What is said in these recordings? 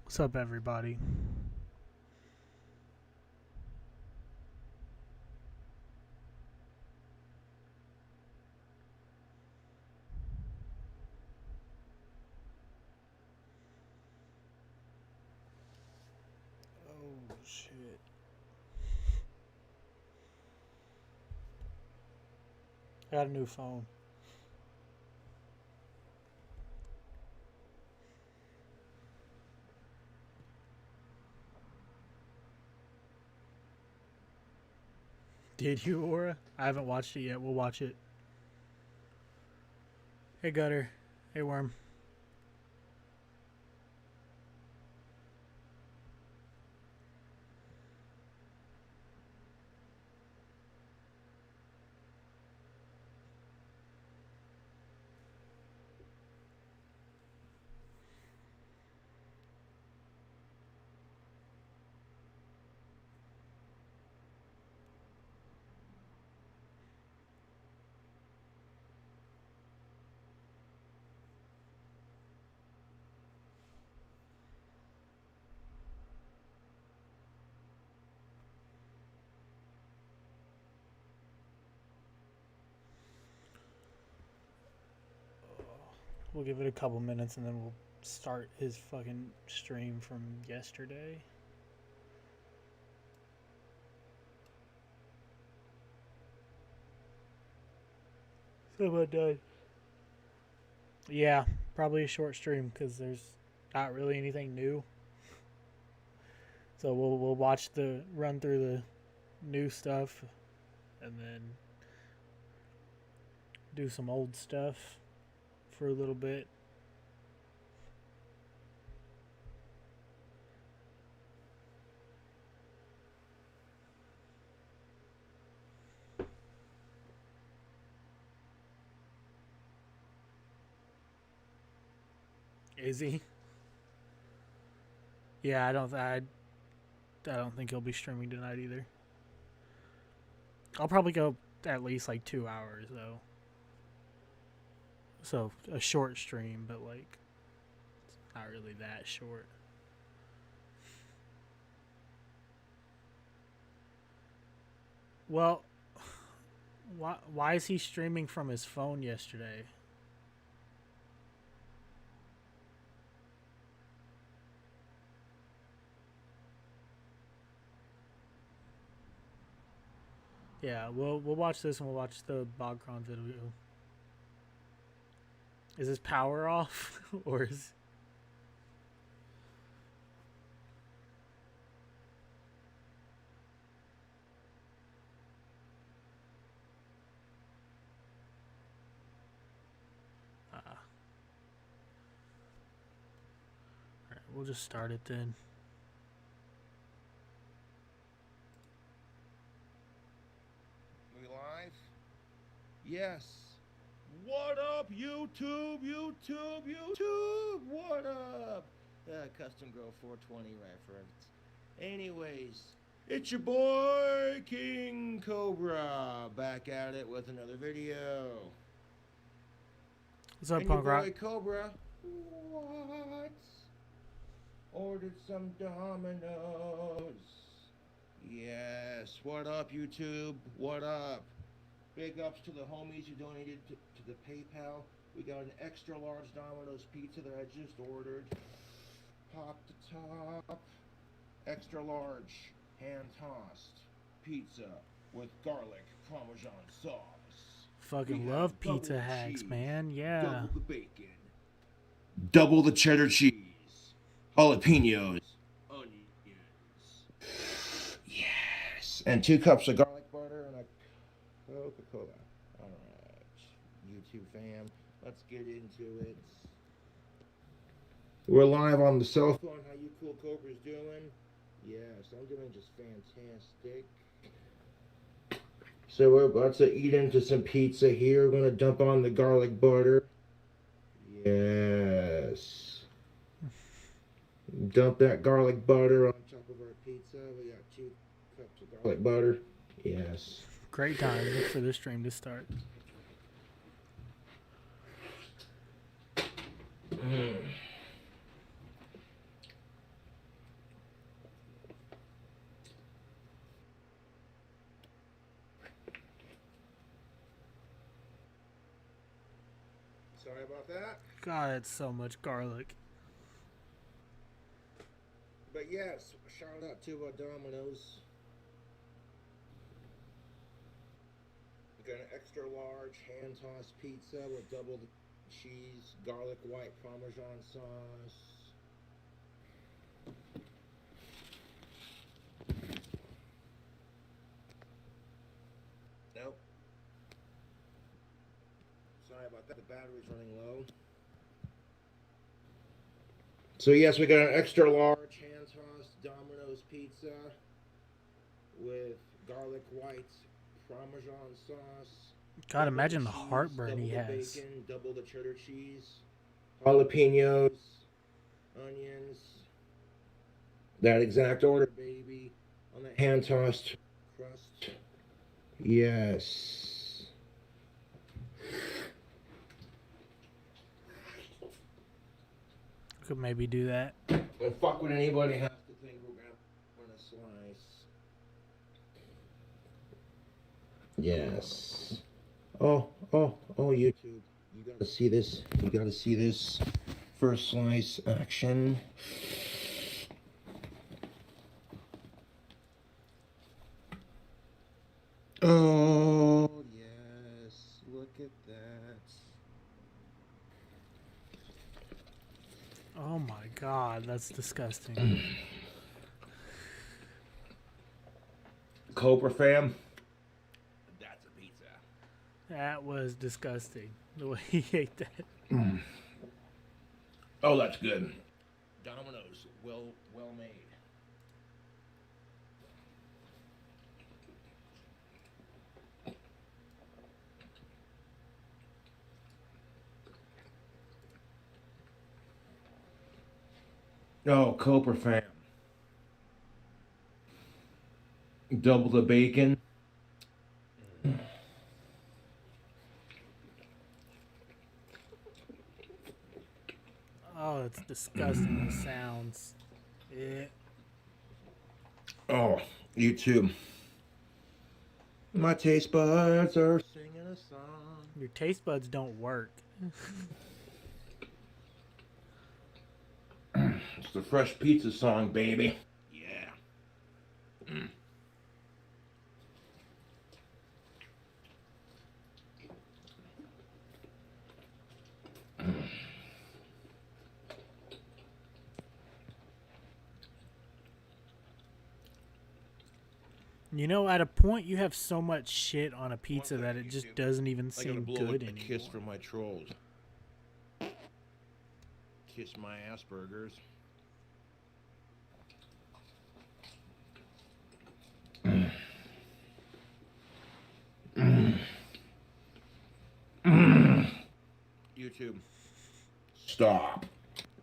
What's up, everybody? Oh, shit. I got a new phone. Did you, Aura? I haven't watched it yet. We'll watch it. Hey, Gutter. Hey, Worm. We'll give it a couple minutes and then we'll start his fucking stream from yesterday. So about done. Yeah, probably a short stream because there's not really anything new. So we'll watch the run through the new stuff and then do some old stuff for a little bit. Is he? Yeah, I don't think he'll be streaming tonight either. I'll probably go at least like 2 hours though. So a short stream, but like it's not really that short. Well, why is he streaming from his phone yesterday? Yeah, we'll watch this and we'll watch the Bogcron video. Is his power off or is? All right, we'll just start it then. We live? Yes. What up, YouTube? What up? Custom Grow 420 reference. Anyways, it's your boy King Cobra back at it with another video. What's up, And your Punk Rock? boy Cobra, what? Ordered some Dominoes. Yes. What up, YouTube? What up? Big ups to the homies who donated to the PayPal. We got an extra large Domino's pizza that I just ordered. Pop the top. Extra large hand tossed pizza with garlic Parmesan sauce. Fucking love pizza hacks, cheese, man. Yeah. double the bacon, double the cheddar cheese, jalapenos, onions. Yes. And 2 cups of garlic butter and a Coca-Cola. Alright, YouTube fam, let's get into it. We're live on the cell phone. How you cool Cobras doing? Yes, I'm doing just fantastic. So we're about to eat into some pizza here. We're going to dump on the garlic butter. Yes. Dump that garlic butter on top of our pizza. We got 2 cups of garlic butter. Yes. Great time for this stream to start. Sorry about that. God, it's so much garlic. But yes, shout out to Domino's. We got an extra large hand tossed pizza with double the cheese, garlic white Parmesan sauce. Nope. Sorry about that. The battery's running low. So yes, we got an extra large hand tossed Domino's pizza with garlic white Parmesan sauce. God, double imagine the cheese, heartburn he double the has. bacon, double the cheddar cheese, jalapenos, onions. That exact order, baby, on the hand tossed crust. Yes. Could maybe do that. And fuck would anybody have to think we're gonna want a slice. Yes. Oh, YouTube. You gotta see this. You gotta see this. First slice action. Oh, yes. Look at that. Oh my God, that's disgusting. Cobra fam. That's a pizza. That was disgusting. The way he ate that. Oh, that's good. Domino's, well made. Oh, Cobra fam. Double the bacon. Oh, it's disgusting. The sounds. Yeah. Oh, YouTube. My taste buds are singing a song. Your taste buds don't work. It's the fresh pizza song, baby. Yeah. You know, at a point, you have so much shit on a pizza that it just doesn't even seem good a anymore. kiss from my trolls. Kiss my Asperger's. YouTube. Stop.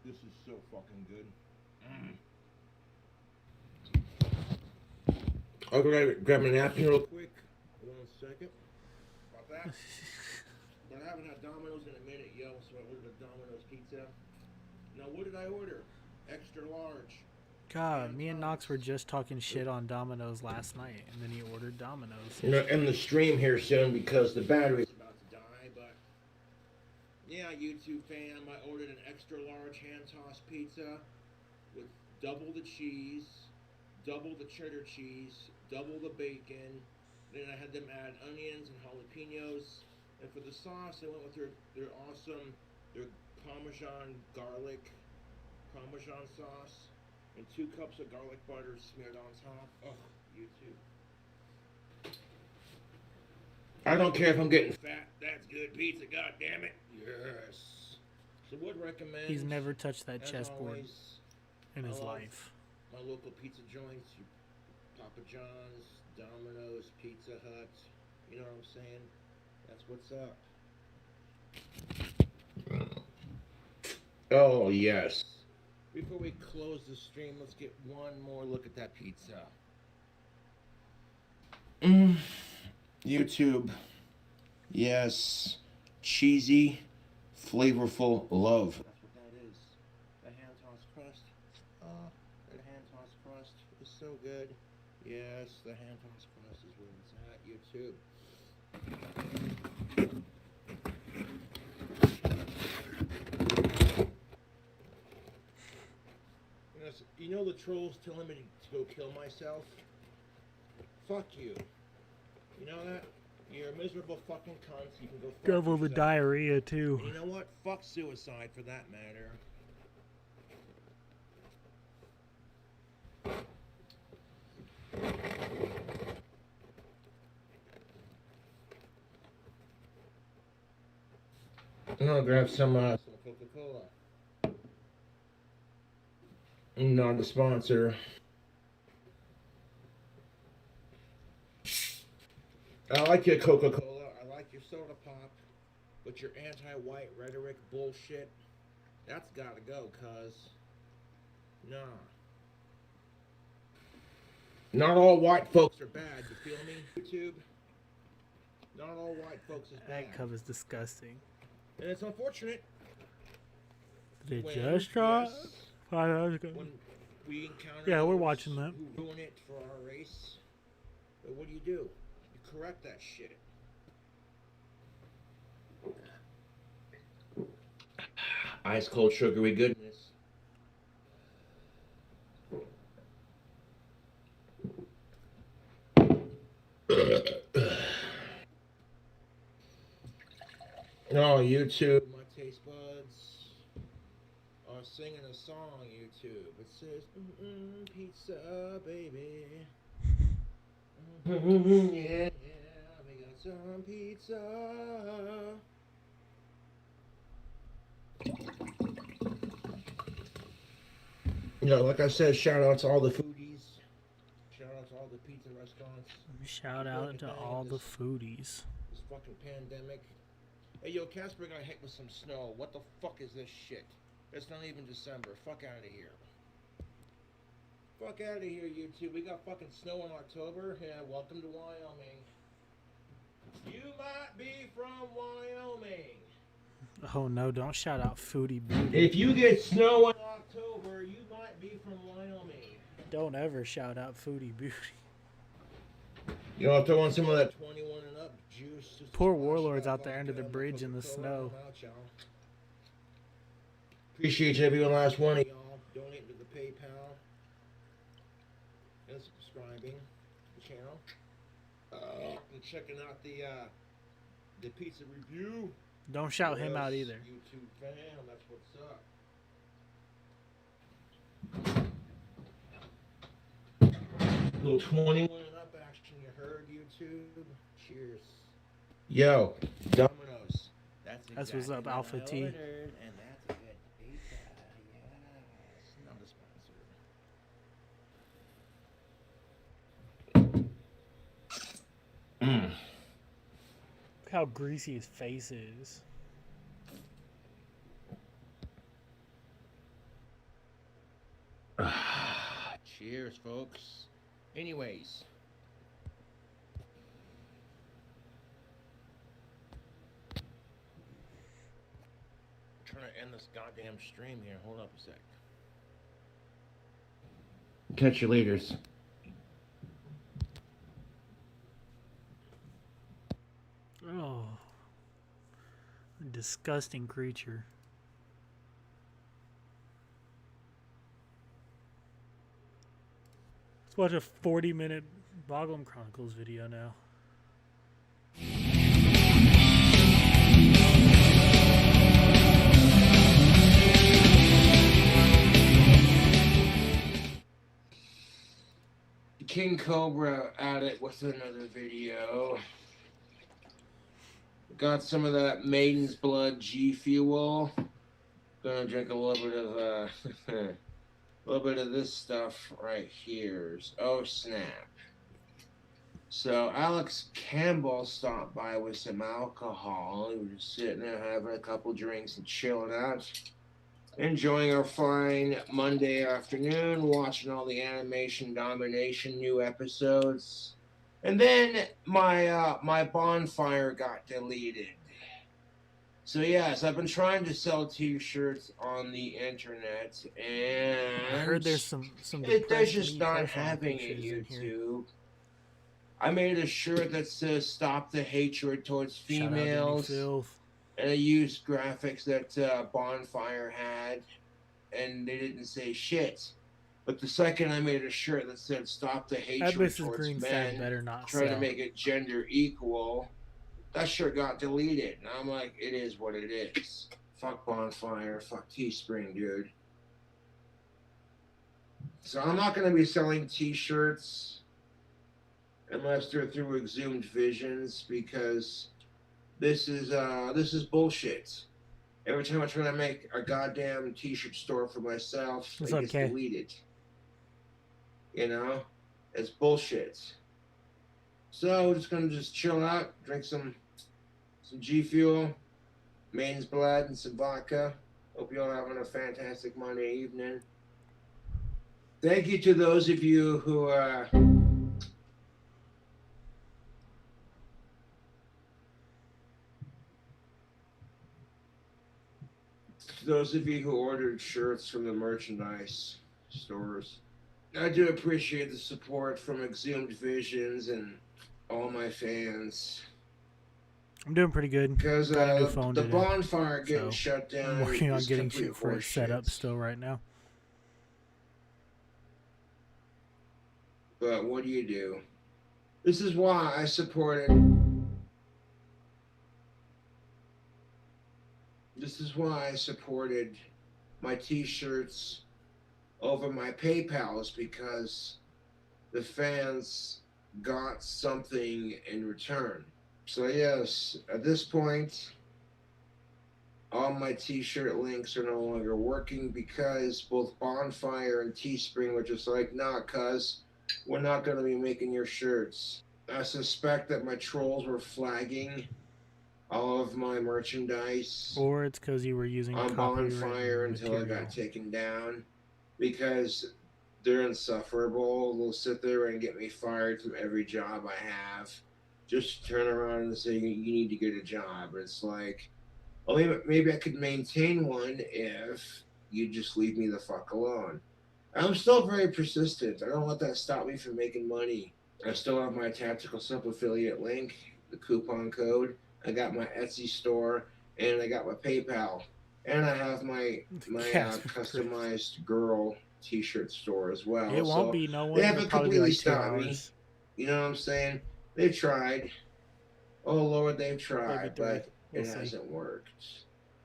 This is so fucking good. I'll grab a napkin real quick. 1 second. About that. But I haven't had Domino's in a minute, yo, so I ordered a Domino's pizza. Now, what did I order? Extra large. God, me and Knox were just talking shit on Domino's last night, and then he ordered Domino's. You know, end the stream here soon because the battery's about to die, but yeah, YouTube fam, I ordered an extra large hand-tossed pizza with double the cheese, double the cheddar cheese, double the bacon, then I had them add onions and jalapenos, and for the sauce, I went with their awesome, their Parmesan garlic Parmesan sauce, and 2 cups of garlic butter smeared on top. Oh, YouTube. I don't care if I'm getting fat. That's good pizza. God damn it. Yes. So would recommend. He's never touched that as chessboard always, in his I love life. my local pizza joints. Papa John's, Domino's, Pizza Hut. You know what I'm saying? That's what's up. Oh yes. Before we close the stream, let's get one more look at that pizza. YouTube. Yes. Cheesy, flavorful love. That's what that is. The hand tossed crust. Oh, that hand tossed crust is so good. Yes, the hand tossed crust is where it's at, YouTube. You know the trolls telling me to go kill myself? Fuck you. You know that? You're a miserable fucking cunt. You can go fuck Devil the yourself. diarrhea too. And you know what? Fuck suicide for that matter. I'm gonna grab some Coca-Cola. Not a sponsor. I like your Coca-Cola. I like your soda pop. But your anti-white rhetoric bullshit, that's gotta go, cuz. Nah. Not all white folks are bad, you feel me, YouTube? Not all white folks is bad. That cup is disgusting. And it's unfortunate. Did when, it just drop? yes, 5 hours ago. when we encounter Yeah, we're those watching that. who ruin it for our race. But what do? You correct that shit. Ice cold sugary goodness. Oh, YouTube, my taste buds are singing a song, YouTube. It says, pizza, baby. Yeah, we got some pizza. You know, like I said, shout out to all the foodies. Shout out to all the pizza restaurants. Shout out to all the foodies. This fucking pandemic. Hey, yo, Casper got hit with some snow. What the fuck is this shit? It's not even December. Fuck out of here. Fuck out of here, YouTube. We got fucking snow in October. Yeah, welcome to Wyoming. You might be from Wyoming. Oh no, don't shout out Foodie Beauty. If you get snow in October, you might be from Wyoming. Don't ever shout out Foodie Beauty. You know, throw on some of that 21 and up juice. Poor warlords out there under the bridge in the snow. Appreciate every last one of y'all donating to the PayPal and subscribing to the channel and checking out the pizza review. Don't shout him out either. YouTube fam, that's what's up. Little 21 and up action, you heard, YouTube. Cheers. Yo, Domino's. That's what's up, Alpha T. And that's a good pizza. Yes, not a sponsor. Look how greasy his face is. Cheers, folks. Anyways. I'm trying to end this goddamn stream here. Hold up a sec. Catch you laters. Oh. A disgusting creature. Let's watch a 40-minute Boglum Chronicles video now. King Cobra at it with another video. Got some of that Maiden's Blood G Fuel. Gonna drink a little bit of a little bit of this stuff right here. Oh snap! So Alex Campbell stopped by with some alcohol. We were just sitting there having a couple drinks and chilling out, enjoying our fine Monday afternoon, watching all the Animation Domination new episodes. And then my bonfire got deleted. So yes, I've been trying to sell T-shirts on the internet, and I heard there's some they're just not having it. YouTube. I made a shirt that says "Stop the Hatred Towards Females," and I used graphics that Bonfire had, and they didn't say shit. But the second I made a shirt that said "Stop the That hatred Mrs. towards Green staff men," better not trying to sell. make it gender equal, that shirt got deleted. And I'm like, it is what it is. Fuck Bonfire, fuck Teespring, dude. So I'm not gonna be selling T-shirts unless they're through Exhumed Visions, because this is bullshit. Every time I try to make a goddamn T-shirt store for myself, What's it up, gets Kay? deleted. You know, it's bullshit. So we're just gonna chill out, drink some G Fuel, Maine's Blood, and some vodka. Hope you're all having a fantastic Monday evening. Thank you to those of you who ordered shirts from the merchandise stores. I do appreciate the support from Exhumed Visions and all my fans. I'm doing pretty good. Because Got a new phone the today, bonfire getting so shut down I'm working on is getting complete shit for it set up horseshit. still right now. But what do you do? This is why I supported. This is why I supported my T-shirts over my PayPal's, because the fans got something in return. So yes, at this point, all my T-shirt links are no longer working because both Bonfire and Teespring were just like, nah, cuz, we're not going to be making your shirts. I suspect that my trolls were flagging all of my merchandise Or it's because you were using on Bonfire copywritten until I material. got taken down, because they're insufferable. They'll sit there and get me fired from every job I have, just turn around and say, you need to get a job. It's like, well, maybe I could maintain one if you just leave me the fuck alone. I'm still very persistent. I don't let that stop me from making money. I still have my Tactical Sub affiliate link, the coupon code. I got my Etsy store, and I got my PayPal, and I have my Casper Chris. customized girl T-shirt store as well. It won't So be no they one. It'll haven't probably be completely like 2 stopped me. hours, You know what I'm saying? They've tried. Oh Lord, they've maybe tried, 3. but We'll it see. hasn't worked.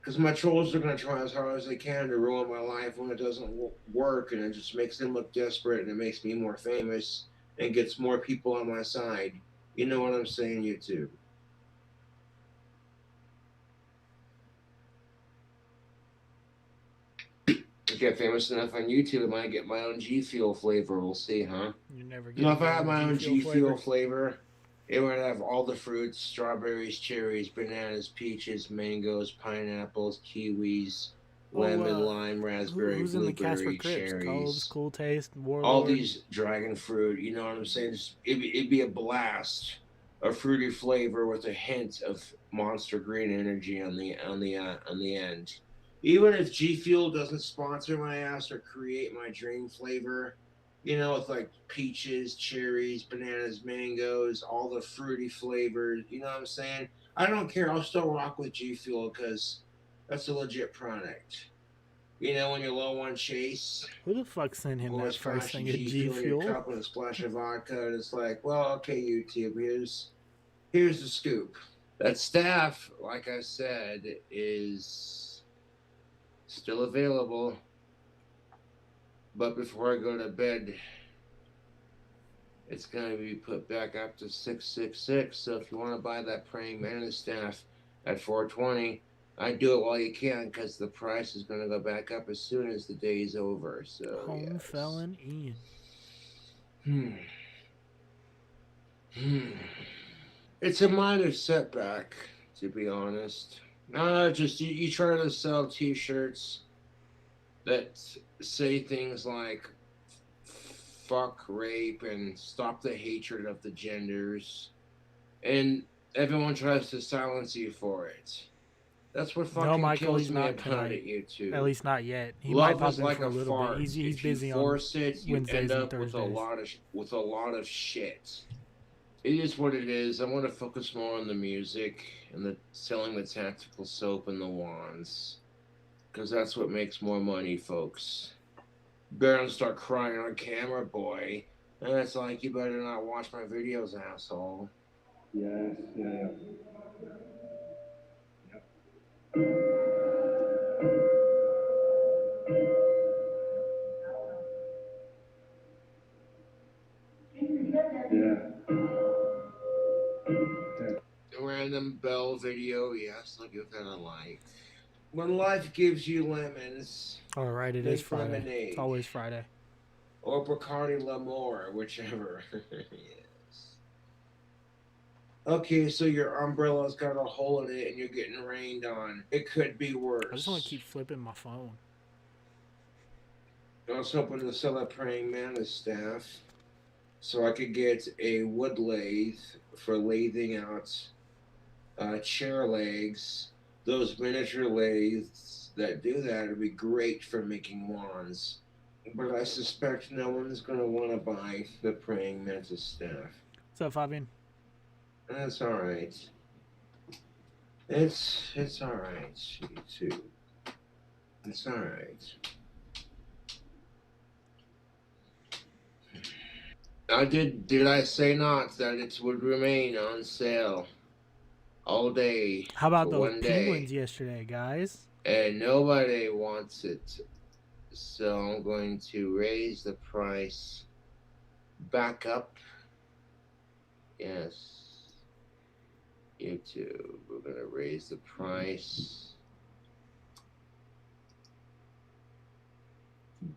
Because my trolls are going to try as hard as they can to ruin my life when it doesn't work, and it just makes them look desperate, and it makes me more famous and gets more people on my side. You know what I'm saying, YouTube? I get famous enough on YouTube, I might get my own G Fuel flavor. We'll see, huh? You're never You know, getting if I your had own my G own Fuel G Fuel flavor. flavor, it would have all the fruits: strawberries, cherries, bananas, peaches, mangoes, pineapples, kiwis, lemon, Well, lime, raspberry, who's in the Casper blueberry, Crips? Coves, cherries, Cool Taste, all Warlord. these dragon fruit. You know what I'm saying? It'd be a blast, a fruity flavor with a hint of Monster Green energy on the end. Even if G Fuel doesn't sponsor my ass or create my dream flavor, you know, with like peaches, cherries, bananas, mangoes, all the fruity flavors, you know what I'm saying? I don't care. I'll still rock with G Fuel because that's a legit product. You know, when you're low on chase, Who the fuck sent him pour a that first splash of thing of G G Fuel in your Fuel? cup and a splash of vodka, and it's like, well, okay, YouTube, here's the scoop. That staff, like I said, is still available. But before I go to bed, it's going to be put back up to 666. So if you want to buy that Praying Mantis staff at 420, I do it while you can, because the price is going to go back up as soon as the day is over. So Home yes. felon Ian. It's a minor setback, to be honest. Just you try to sell T-shirts that say things like "fuck rape" and "stop the hatred of the genders," and everyone tries to silence you for it. That's what No, fucking Michael, kills he's me not about tonight. it, At YouTube. least not yet. He might Love pop is in like for a a little bit. fart. He's If you busy on force it, you end Wednesdays and up with Thursdays. a lot of shit. It is what it is. I want to focus more on the music and the selling the tactical soap and the wands, because that's what makes more money, folks. better not start crying on camera, boy. And it's like, you better not watch my videos, asshole. Yes, yeah, yeah. A random Bell video, yes, I'll give that a like. When life gives you lemons, All right, it is make Friday. It's lemonade. always Friday. Or Bacardi L'Amour, whichever. Yes. Okay, so your umbrella's got a hole in it and you're getting rained on. It could be worse. I just want to keep flipping my phone. I was hoping to sell a praying mantis staff so I could get a wood lathe for lathing out chair legs. Those miniature lathes that do that would be great for making wands. But I suspect no one's going to want to buy the praying mantis staff. What's up, Fabian? That's all right. It's all right, YouTube. It's all right. Did I say not that it would remain on sale all day? How about for those one penguins day, yesterday, guys? and nobody wants it. So I'm going to raise the price back up. Yes. YouTube, we're going to raise the price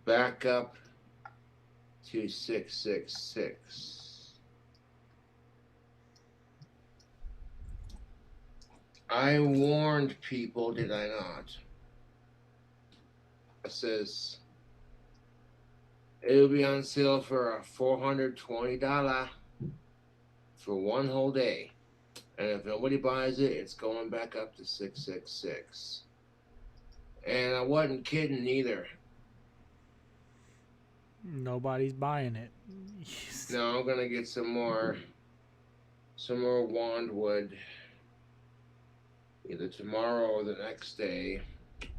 back up to 666. I warned people, did I not? It says it'll be on sale for a $420 for one whole day. And if nobody buys it, it's going back up to 666. And I wasn't kidding either. Nobody's buying it. No, I'm gonna get some more wand wood either tomorrow or the next day,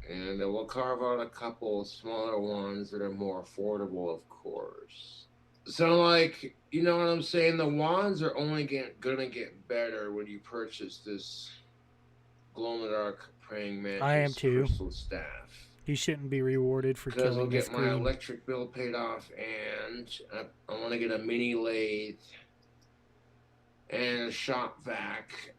and we'll carve out a couple smaller ones that are more affordable, of course. So, like, you know what I'm saying? The wands are only gonna get better when you purchase this glow-in-the-dark praying mantis I am too. crystal staff. He shouldn't be rewarded for Because I'll killing this get my green. electric bill paid off, and I want to get a mini lathe and a shop vac,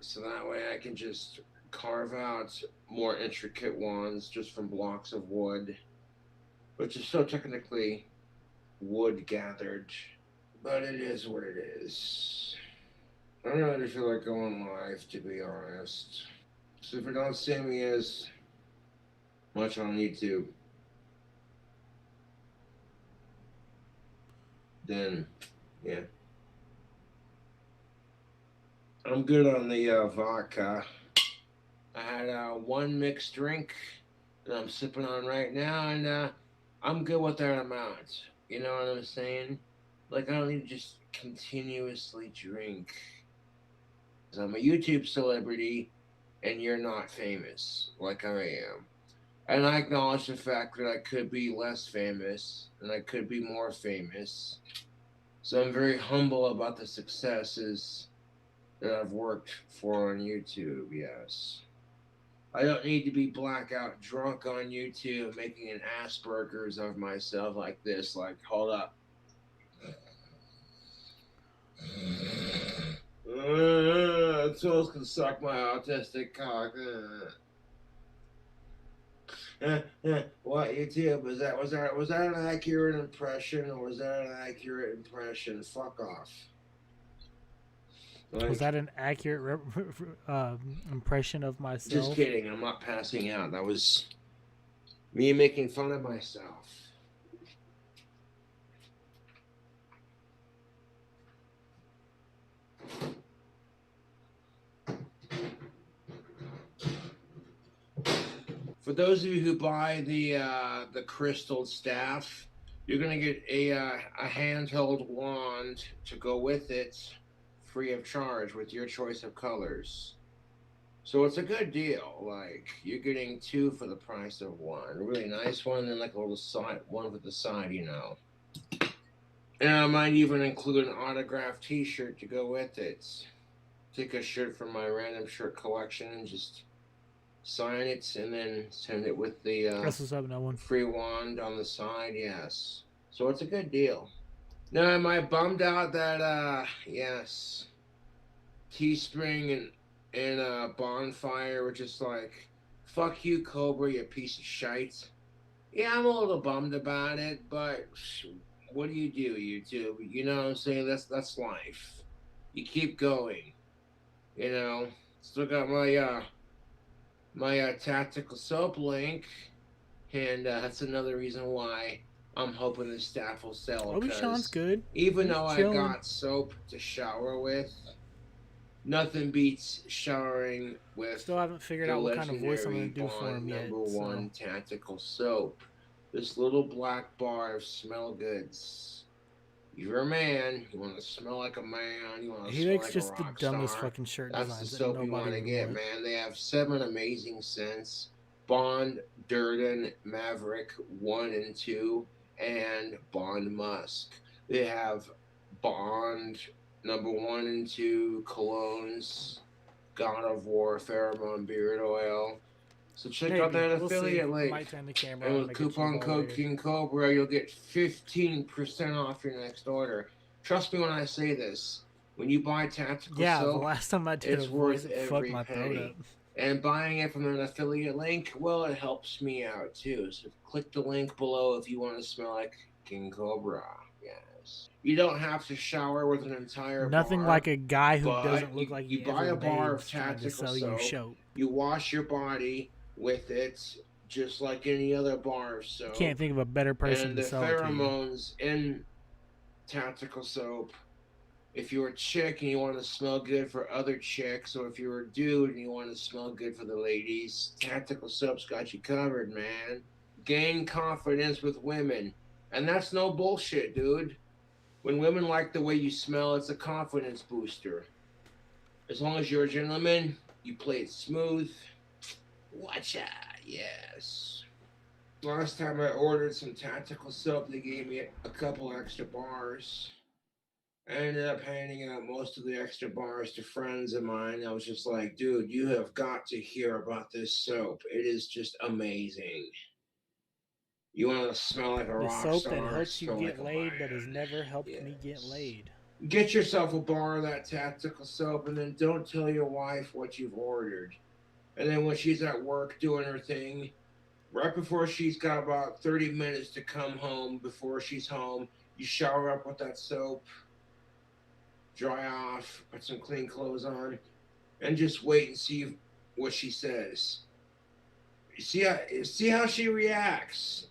so that way I can just carve out more intricate ones just from blocks of wood, which is so technically wood gathered, but it is what it is. I don't really feel like going live, to be honest. So if you don't see me as much on YouTube, then yeah, I'm good on the vodka. I had one mixed drink that I'm sipping on right now, and I'm good with that amount. You know what I'm saying? Like, I don't need to just continuously drink. 'Cause I'm a YouTube celebrity, and you're not famous like I am. And I acknowledge the fact that I could be less famous, and I could be more famous. So I'm very humble about the successes that I've worked for on YouTube, yes. I don't need to be blackout drunk on YouTube making an Asperger's of myself like this. Like, hold up. Souls can suck my autistic cock. What, YouTube? Was that an accurate impression, or was that an accurate impression? Fuck off. Like, Was that an accurate impression of myself? Just kidding. I'm not passing out. That was me making fun of myself. For those of you who buy the crystal staff, you're gonna get a handheld wand to go with it, free of charge, with your choice of colors. So it's a good deal. Like you're getting two for the price of one. A really nice one, and then like a little side one with the side, you know. And I might even include an autographed T-shirt to go with it. Take a shirt from my random shirt collection and just sign it, and then send it with the That's what's up, no one. free wand on the side. Yes. So it's a good deal. Now am I bummed out that yes, Teespring and Bonfire were just like, fuck you, Cobra, you piece of shite. Yeah, I'm a little bummed about it, but what do, YouTube? You know what I'm saying? That's life. You keep going. You know, still got my tactical soap link, and that's another reason why I'm hoping the staff will sell. Obi-Sean's Because good. even He's though I chilling. got soap to shower with, nothing beats showering with Still haven't figured the out what kind of voice I'm legendary gonna do for him Bond yet. number one tactical soap. This little black bar of smell goods. You're a man. You want to smell like a man. You want to He smell makes like a just the rock dumbest star. fucking shirt That's the designs that soap you want nobody to would get, want. man. They have 7 amazing scents: Bond, Durden, Maverick 1 and 2, and Bond Musk. They have Bond number 1 and 2 colognes, God of War pheromone beard oil. So check out Maybe. that We'll see. affiliate I link. might turn the camera And on and with make it coupon all code later. King Cobra, you'll get 15% off your next order. Trust me when I say this. When you buy tactical Yeah, the soap, last time I did a it's voice, worth it fucked every my throat up. penny. And buying it from an affiliate link, well, it helps me out too. So click the link below if you want to smell like King Cobra. Yes. You don't have to shower with an entire Nothing bar, like a guy who but doesn't look like you he buy ever a bar of bathes trying to tactical sell you soap, soap. you wash your body with it just like any other bar of soap. Can't think of a better person And to the sell it to you. pheromones in tactical soap, if you're a chick and you want to smell good for other chicks, or if you're a dude and you want to smell good for the ladies, tactical soap's got you covered, man. Gain confidence with women. And that's no bullshit, dude. When women like the way you smell, it's a confidence booster. As long as you're a gentleman, you play it smooth. Watch out, yes. Last time I ordered some tactical soap, they gave me a couple extra bars. I ended up handing out most of the extra bars to friends of mine. I was just like, dude, you have got to hear about this soap. It is just amazing. You want to smell like a The rock soap that star, helps you smell get like a laid that has man. never helped me get Yes. laid. Get yourself a bar of that tactical soap and then don't tell your wife what you've ordered. And then when she's at work doing her thing, right before she's got about 30 minutes to come home, before she's home, you shower up with that soap, dry off, put some clean clothes on, and just wait and see what she says. See how she reacts.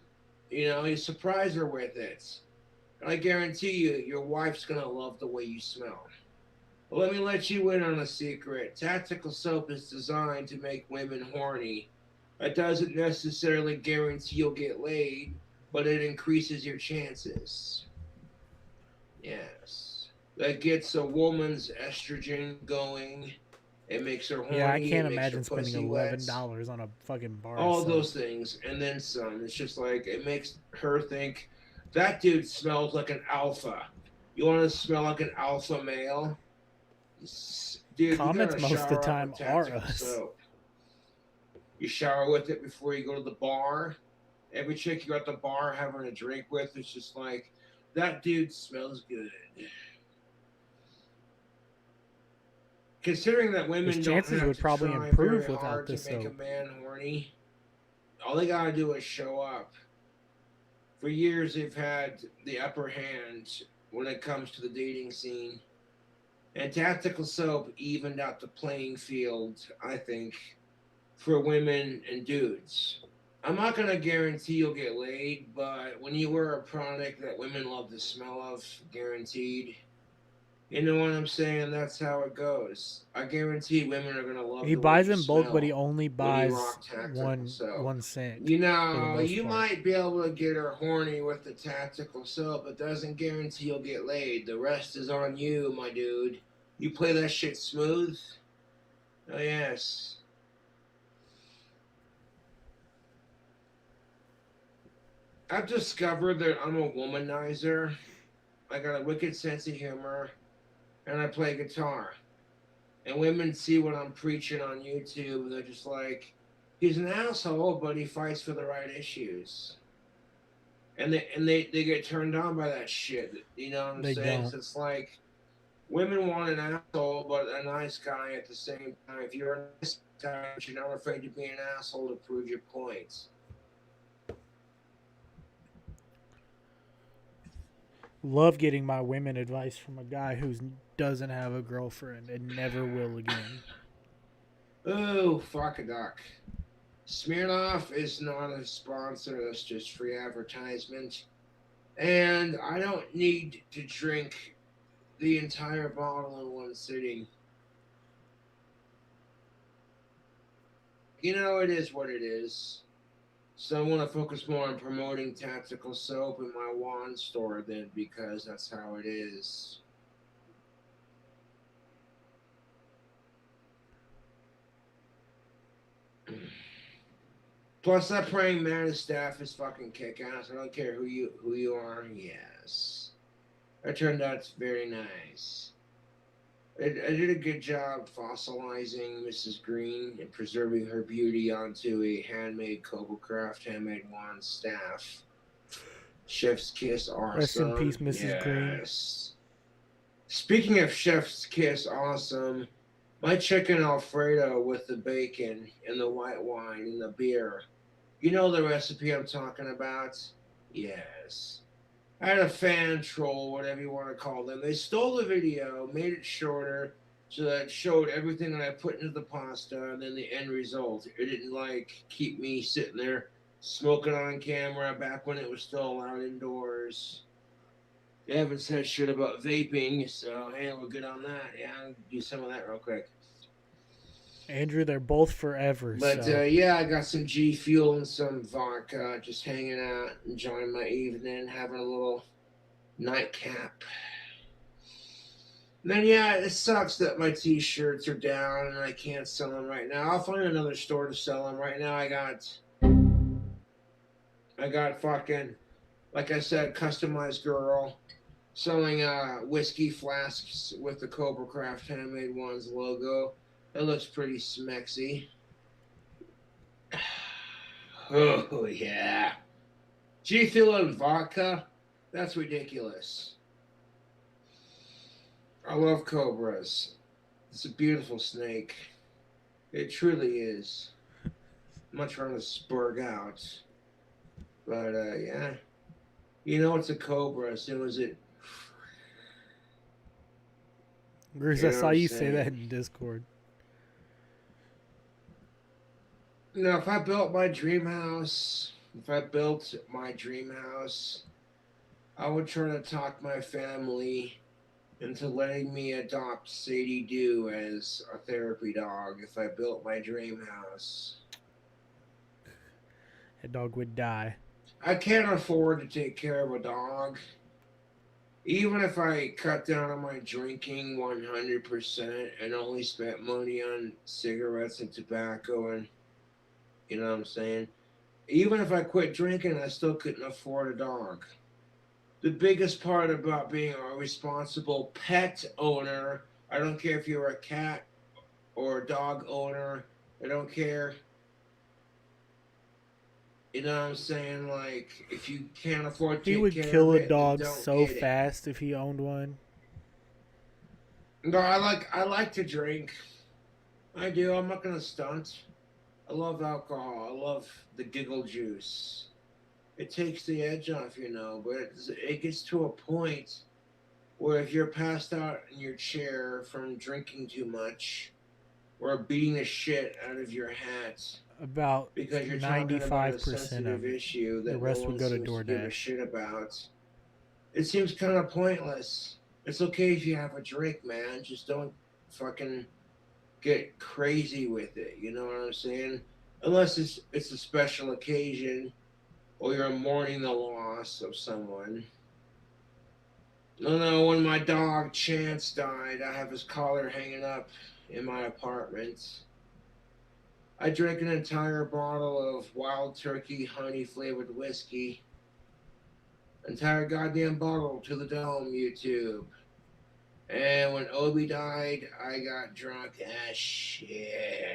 You know, you surprise her with it. And I guarantee you, your wife's gonna love the way you smell. Well, let me let you in on a secret. Tactical soap is designed to make women horny. It doesn't necessarily guarantee you'll get laid, but it increases your chances. Yes. That gets a woman's estrogen going. It makes her horny. Yeah, I can't it makes her imagine spending pussy wet. $11 on a fucking bar All of soap. those things, and then some. It's just like it makes her think that dude smells like an alpha. You want to smell like an alpha male? Dude, Comments you gotta most of the shower up time with are tactical us. soap. You shower with it before you go to the bar. Every chick you're at the bar having a drink with, it's just like, that dude smells good. Considering that women His don't chances have would to probably try improve very without hard to this make a soap. man horny, all they gotta do is show up. For years, they've had the upper hand when it comes to the dating scene. And tactical soap evened out the playing field, I think, for women and dudes. I'm not gonna guarantee you'll get laid, but when you wear a product that women love the smell of, guaranteed. You know what I'm saying? That's how it goes. I guarantee women are gonna love He the way buys you in bulk, but he smell only when you buys rock tactical one soap. one scent You for the know, most you part. might be able to get her horny with the tactical soap. It doesn't guarantee you'll get laid. The rest is on you, my dude. You play that shit smooth? Oh, yes. I've discovered that I'm a womanizer. I got a wicked sense of humor, and I play guitar. And women see what I'm preaching on YouTube, and they're just like, he's an asshole, but he fights for the right issues. And they get turned on by that shit. You know what I'm They saying? don't. So it's like women want an asshole, but a nice guy at the same time. If you're a nice guy, you're not afraid to be an asshole to prove your points. Love getting my women advice from a guy who doesn't have a girlfriend and never will again. Oh, fuck a duck. Smirnoff is not a sponsor, that's just free advertisement. And I don't need to drink the entire bottle in one sitting. You know, it is what it is. So I want to focus more on promoting tactical soap in my wand store then, because that's how it is. Plus, that praying mantis staff is fucking kick ass. I don't care who you are. Yes, that turned out very nice. I did a good job fossilizing Mrs. Green and preserving her beauty onto a handmade Cobra Craft handmade wand staff. Chef's kiss, Rest in awesome. peace, Mrs. Green. Yes. Speaking of Chef's kiss, awesome. My chicken Alfredo with the bacon and the white wine and the beer. You know the recipe I'm talking about? Yes. I had a fan troll, whatever you want to call them. They stole the video, made it shorter, so that it showed everything that I put into the pasta and then the end result. It didn't like keep me sitting there smoking on camera back when it was still allowed indoors. They haven't said shit about vaping, so hey, we're good on that. Yeah, I'll do some of that real quick. Andrew, they're both forever, But so yeah, I got some G Fuel and some vodka, just hanging out, enjoying my evening, having a little nightcap. And then yeah, it sucks that my T-shirts are down and I can't sell them right now. I'll find another store to sell them. Right now, I got fucking, like I said, customized girl selling whiskey flasks with the Cobra Craft Handmade Ones logo. It looks pretty smexy. Oh yeah, G Fuel and vodka. That's ridiculous. I love cobras. It's a beautiful snake. It truly is. I'm not trying to spurg out, but yeah, you know it's a cobra as soon as it. Bruce, You I know saw what I'm you say that saying? in Discord. Now, if I built my dream house, if I built my dream house, I would try to talk my family into letting me adopt Sadie Doo as a therapy dog if I built my dream house. That dog would die. I can't afford to take care of a dog. Even if I cut down on my drinking 100% and only spent money on cigarettes and tobacco and, you know what I'm saying? Even if I quit drinking, I still couldn't afford a dog. The biggest part about being a responsible pet owner, I don't care if you're a cat or a dog owner, I don't care. You know what I'm saying? Like, if you can't afford to He take would care of kill a it, then dog don't so get it. fast if he owned one. No, I like to drink. I do. I'm not gonna stunt. I love alcohol. I love the giggle juice. It takes the edge off, but it gets to a point where if you're passed out in your chair from drinking too much or beating the shit out of your hat About because you're talking about a 95% sensitive of it. issue The that no rest would one go to seems to give a DoorDash. shit about, it seems kind of pointless. It's okay if you have a drink, man. Just don't fucking get crazy with it. You know what I'm saying? Unless it's a special occasion or you're mourning the loss of someone. No, when my dog Chance died, I have his collar hanging up in my apartment. I drank an entire bottle of wild turkey honey flavored whiskey Entire goddamn bottle to the dome, YouTube. And when Obi died, I got drunk as shit.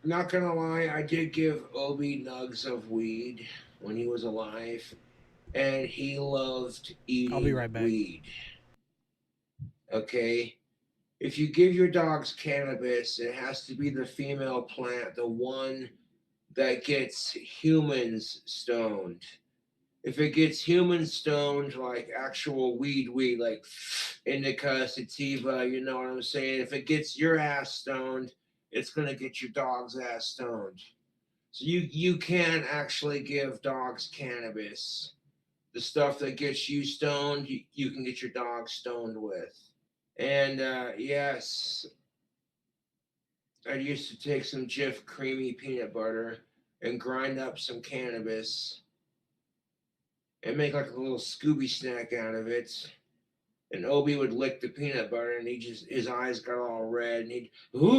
Not gonna lie, I did give Obi nugs of weed when he was alive, and he loved I'll be eating right back. weed. Okay? If you give your dogs cannabis, it has to be the female plant, the one that gets humans stoned. If it gets humans stoned, like actual weed, like indica, sativa, you know what I'm saying? If it gets your ass stoned, it's gonna get your dog's ass stoned. So you can actually give dogs cannabis. The stuff that gets you stoned, you can get your dog stoned with. And yes, I used to take some Jif creamy peanut butter and grind up some cannabis and make like a little Scooby snack out of it. And Obi would lick the peanut butter, and his eyes got all red, and he'd ooh.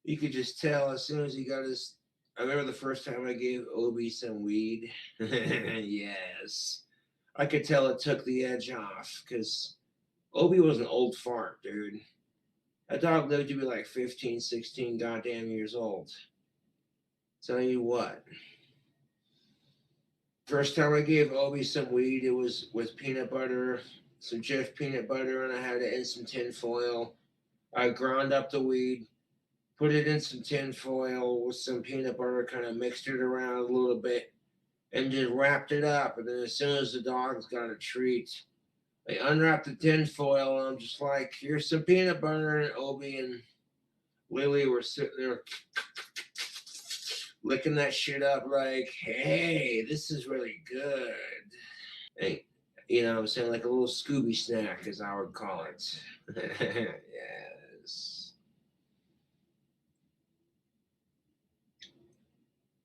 You could just tell as soon as he got his. I remember the first time I gave Obi some weed. Yes, I could tell it took the edge off because Obi was an old fart, dude. That dog lived to be like 15, 16 goddamn years old. Tell you what. First time I gave Obi some weed, it was with peanut butter, some Jif peanut butter, and I had it in some tin foil. I ground up the weed, put it in some tin foil with some peanut butter, kind of mixed it around a little bit, and just wrapped it up. And then as soon as the dogs got a treat, they unwrapped the tin foil, and I'm just like, here's some peanut butter. And Obi and Lily were sitting there licking that shit up like, hey, this is really good. And, you know what I'm saying? Like a little Scooby snack, as I would call it. Yes.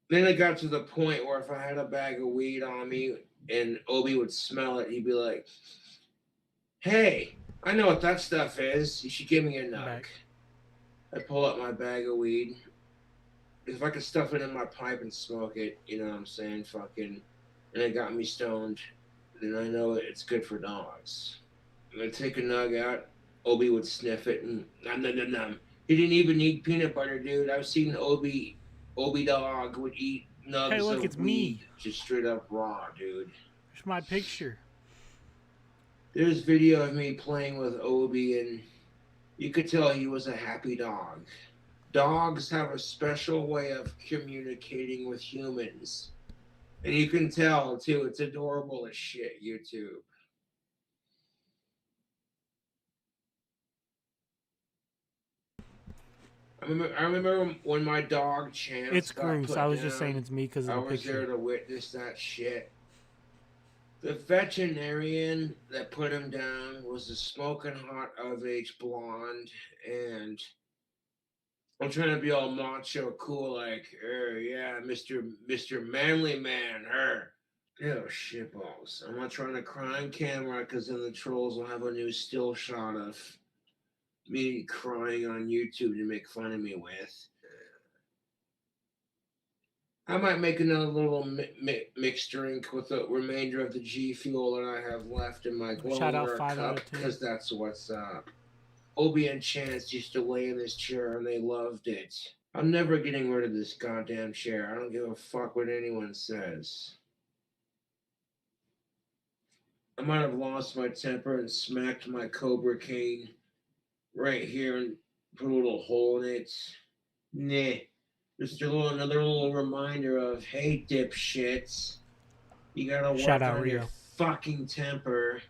Then it got to the point where if I had a bag of weed on me and Obi would smell it, he'd be like, hey, I know what that stuff is. You should give me a nug. Back. I pull up my bag of weed. If I could stuff it in my pipe and smoke it, you know what I'm saying? Fucking, and it got me stoned, then I know it's good for dogs. And I'd take a nug out. Obi would sniff it and nom nom nom nom. He didn't even need peanut butter, dude. I've seen Obi dog would eat nugs Hey, look, of it's weed me. just straight up raw, dude. There's my picture. There's video of me playing with Obi, and you could tell he was a happy dog. Dogs have a special way of communicating with humans. And you can tell, too. It's adorable as shit, YouTube. I remember when my dog Chance It's got gross. put I was down. just saying it's me because of I the was there picture. to witness that shit. The veterinarian that put him down was a smoking hot of age blonde, and I'm trying to be all macho cool, like, yeah, Mr. Manly Man, her. Oh, shitballs. I'm not trying to cry on camera because then the trolls will have a new still shot of me crying on YouTube to make fun of me with. I might make another little mixed drink with the remainder of the G Fuel that I have left in my Shout out glowware 5 out cup of 10. because that's what's up. Obi and Chance used to lay in this chair and they loved it. I'm never getting rid of this goddamn chair. I don't give a fuck what anyone says. I might have lost my temper and smacked my Cobra cane right here and put a little hole in it. Nah. Just another little reminder of, hey, dipshits, you gotta Shout work out on your Rio. fucking temper.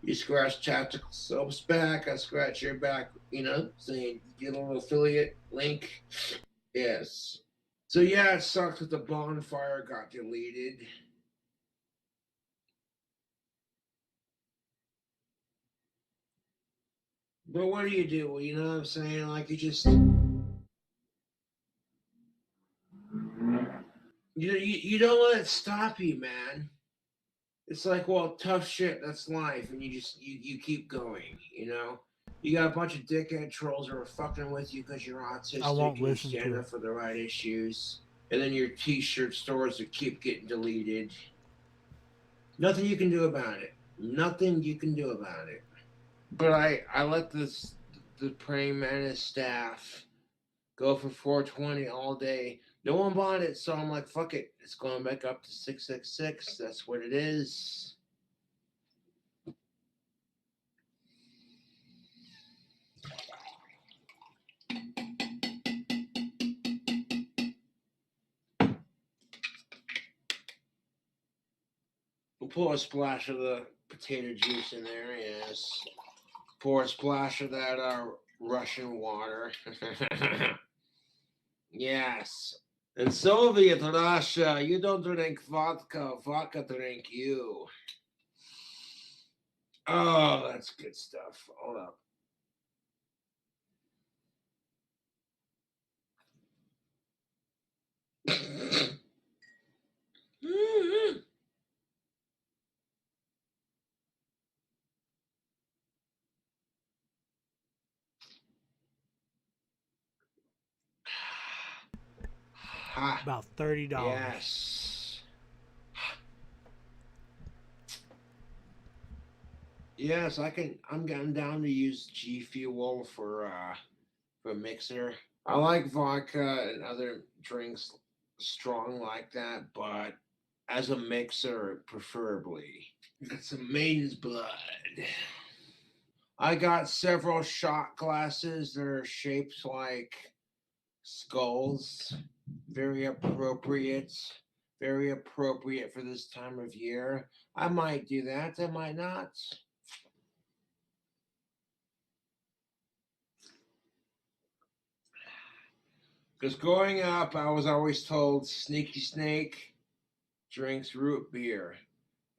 You scratch Tactical Soap's back, I scratch your back, you know, saying, get a little affiliate link. Yes. So yeah, it sucks that the bonfire got deleted. But what do? You know what I'm saying? Like you don't let it stop you, man. It's like, well, tough shit, that's life, and you keep going, you know? You got a bunch of dickhead trolls that are fucking with you because you're I autistic won't and you listen stand to up it. for the right issues. And then your t-shirt stores that keep getting deleted. Nothing you can do about it. Nothing you can do about it. But I let the praying mantis staff go for 420 all day. No one bought it, so I'm like, fuck it. It's going back up to 666. That's what it is. We'll pour a splash of the potato juice in there, yes. Pour a splash of that Russian water. Yes. In Soviet Russia, you don't drink vodka, vodka drink you. Oh, that's good stuff. Hold up. Ha. About $30. Yes. Yes, I can. I'm getting down to use G Fuel for a mixer. I like vodka and other drinks strong like that, but as a mixer, preferably. It's a maiden's blood. I got several shot glasses that are shaped like skulls. Very appropriate. Very appropriate for this time of year. I might do that. I might not. Because growing up, I was always told Sneaky Snake drinks root beer.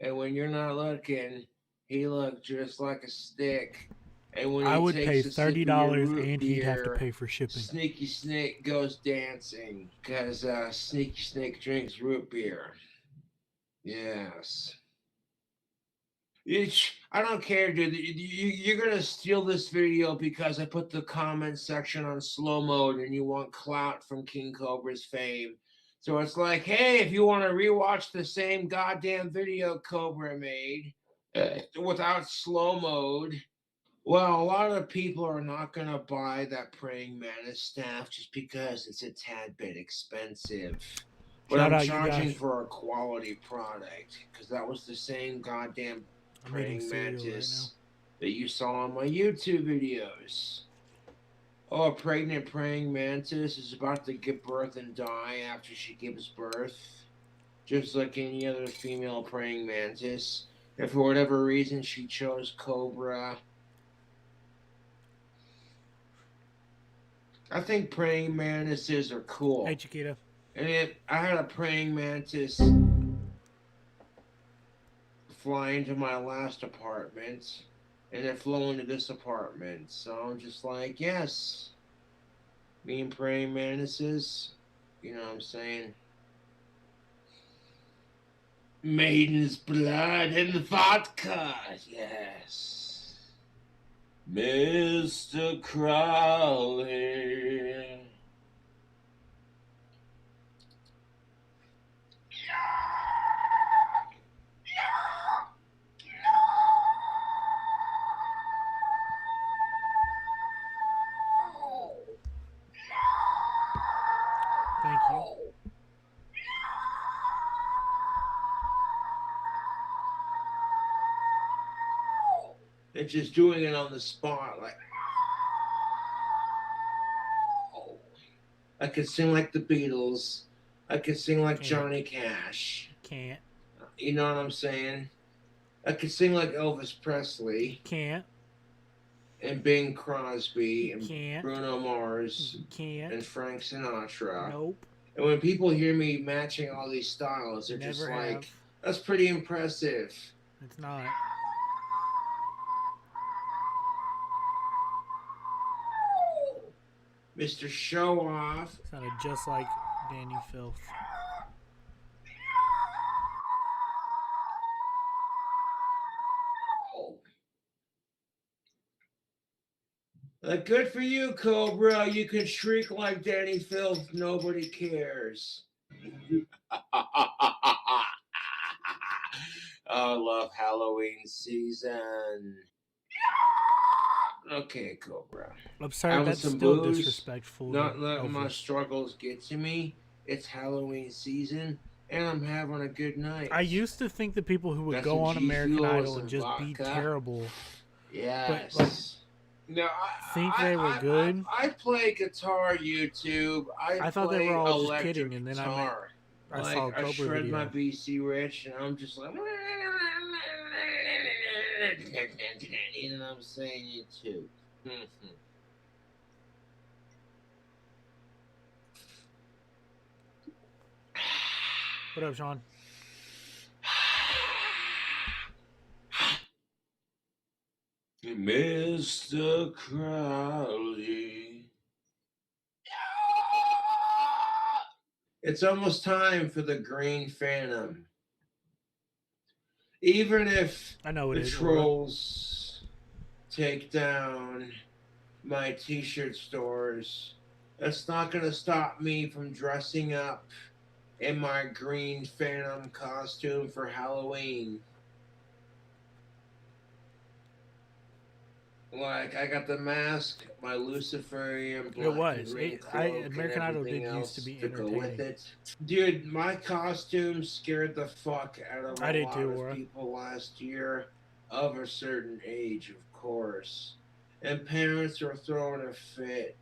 And when you're not looking, he looked just like a stick. And when I he would pay takes a sip of your $30 root and he'd have to beer, pay for shipping. Sneaky Snake goes dancing because Sneaky Snake drinks root beer. Yes. I don't care, dude. You're gonna steal this video because I put the comment section on slow mode and you want clout from King Cobra's fame. So it's like, hey, if you want to rewatch the same goddamn video Cobra made without slow mode, well, a lot of people are not gonna buy that praying mantis staff just because it's a tad bit expensive. But Shout I'm out you charging guys. for a quality product because that was the same goddamn I'm eating praying cereal right now. mantis that you saw on my YouTube videos. Oh, a pregnant praying mantis is about to give birth and die after she gives birth, just like any other female praying mantis. And for whatever reason, she chose Cobra. I think praying mantises are cool. Hey, Chiquita. And I had a praying mantis fly into my last apartment, and it flew into this apartment. So I'm just like, yes, me and praying mantises, you know what I'm saying? Maiden's blood and vodka, yes. Mr. Crowley. Thank you. And just doing it on the spot, like, I could sing like the Beatles. I could sing like Can't. Johnny Cash. Can't. You know what I'm saying? I could sing like Elvis Presley Can't. and Bing Crosby and Can't. Bruno Mars Can't. and Frank Sinatra. Nope. And when people hear me matching all these styles, they're just Never have. like, that's pretty impressive. It's not. Mr. Show Off. Sounded just like Danny Filth. Good for you, Cobra. You can shriek like Danny Filth. Nobody cares. I love Halloween season. Okay, Cobra. Absurd. Having That's some still booze, disrespectful to not letting my Elvis. struggles get to me. It's Halloween season, and I'm having a good night. I used to think the people who would Got go some on G American Fuel and Idol and some just be vodka. terrible, but like Yes. No, think they were good. I play guitar YouTube. I I thought they were play all just kidding, electric and then guitar. I saw a I Cobra shred my video. BC Rich, and I'm just like, you know what I'm saying? You too. What up, Sean? Mr. Crowley. It's almost time for the Green Phantom. Even if I know it the is. trolls take down my t-shirt stores, that's not going to stop me from dressing up in my Green Phantom costume for Halloween. Like, I got the mask, my Luciferian black It was. and green cloak, American and Idol everything did else used to be to go with entertaining. it. Dude, my costume scared the fuck out of I a did lot too, of Aura. people last year, of a certain age, of course. And parents were throwing a fit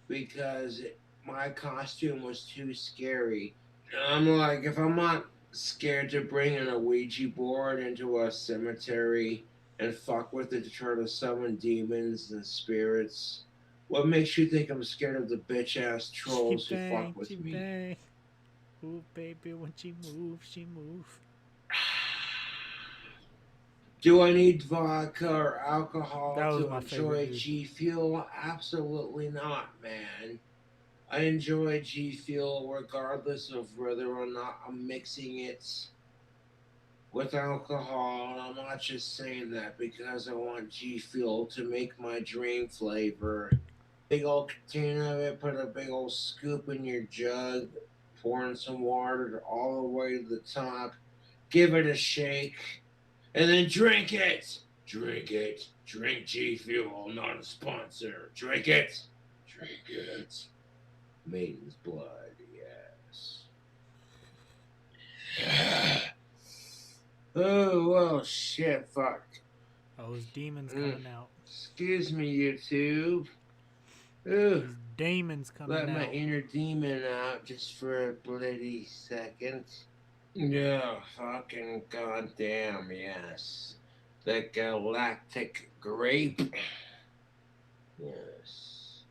because my costume was too scary. I'm like, if I'm not scared to bring in a Ouija board into a cemetery and fuck with it to try to summon demons and spirits, what makes you think I'm scared of the bitch ass trolls who fuck with me? Bang. Ooh, baby, when she moves, she moves. Do I need vodka or alcohol That was to my enjoy favorite dude. G Fuel? Absolutely not, man. I enjoy G Fuel regardless of whether or not I'm mixing it with alcohol. And I'm not just saying that because I want G Fuel to make my dream flavor. Big old container of it, put a big old scoop in your jug, pouring some water all the way to the top, give it a shake, and then drink it. Drink it. Drink G Fuel, not a sponsor. Drink it. Drink it. Maiden's blood, yes. Oh, well, shit, fuck. Oh, his demons coming out. Excuse me, YouTube. Ooh, His demons coming let my out. inner demon out just for a bloody second. Yeah, fucking goddamn, yes. The galactic grape. Yes.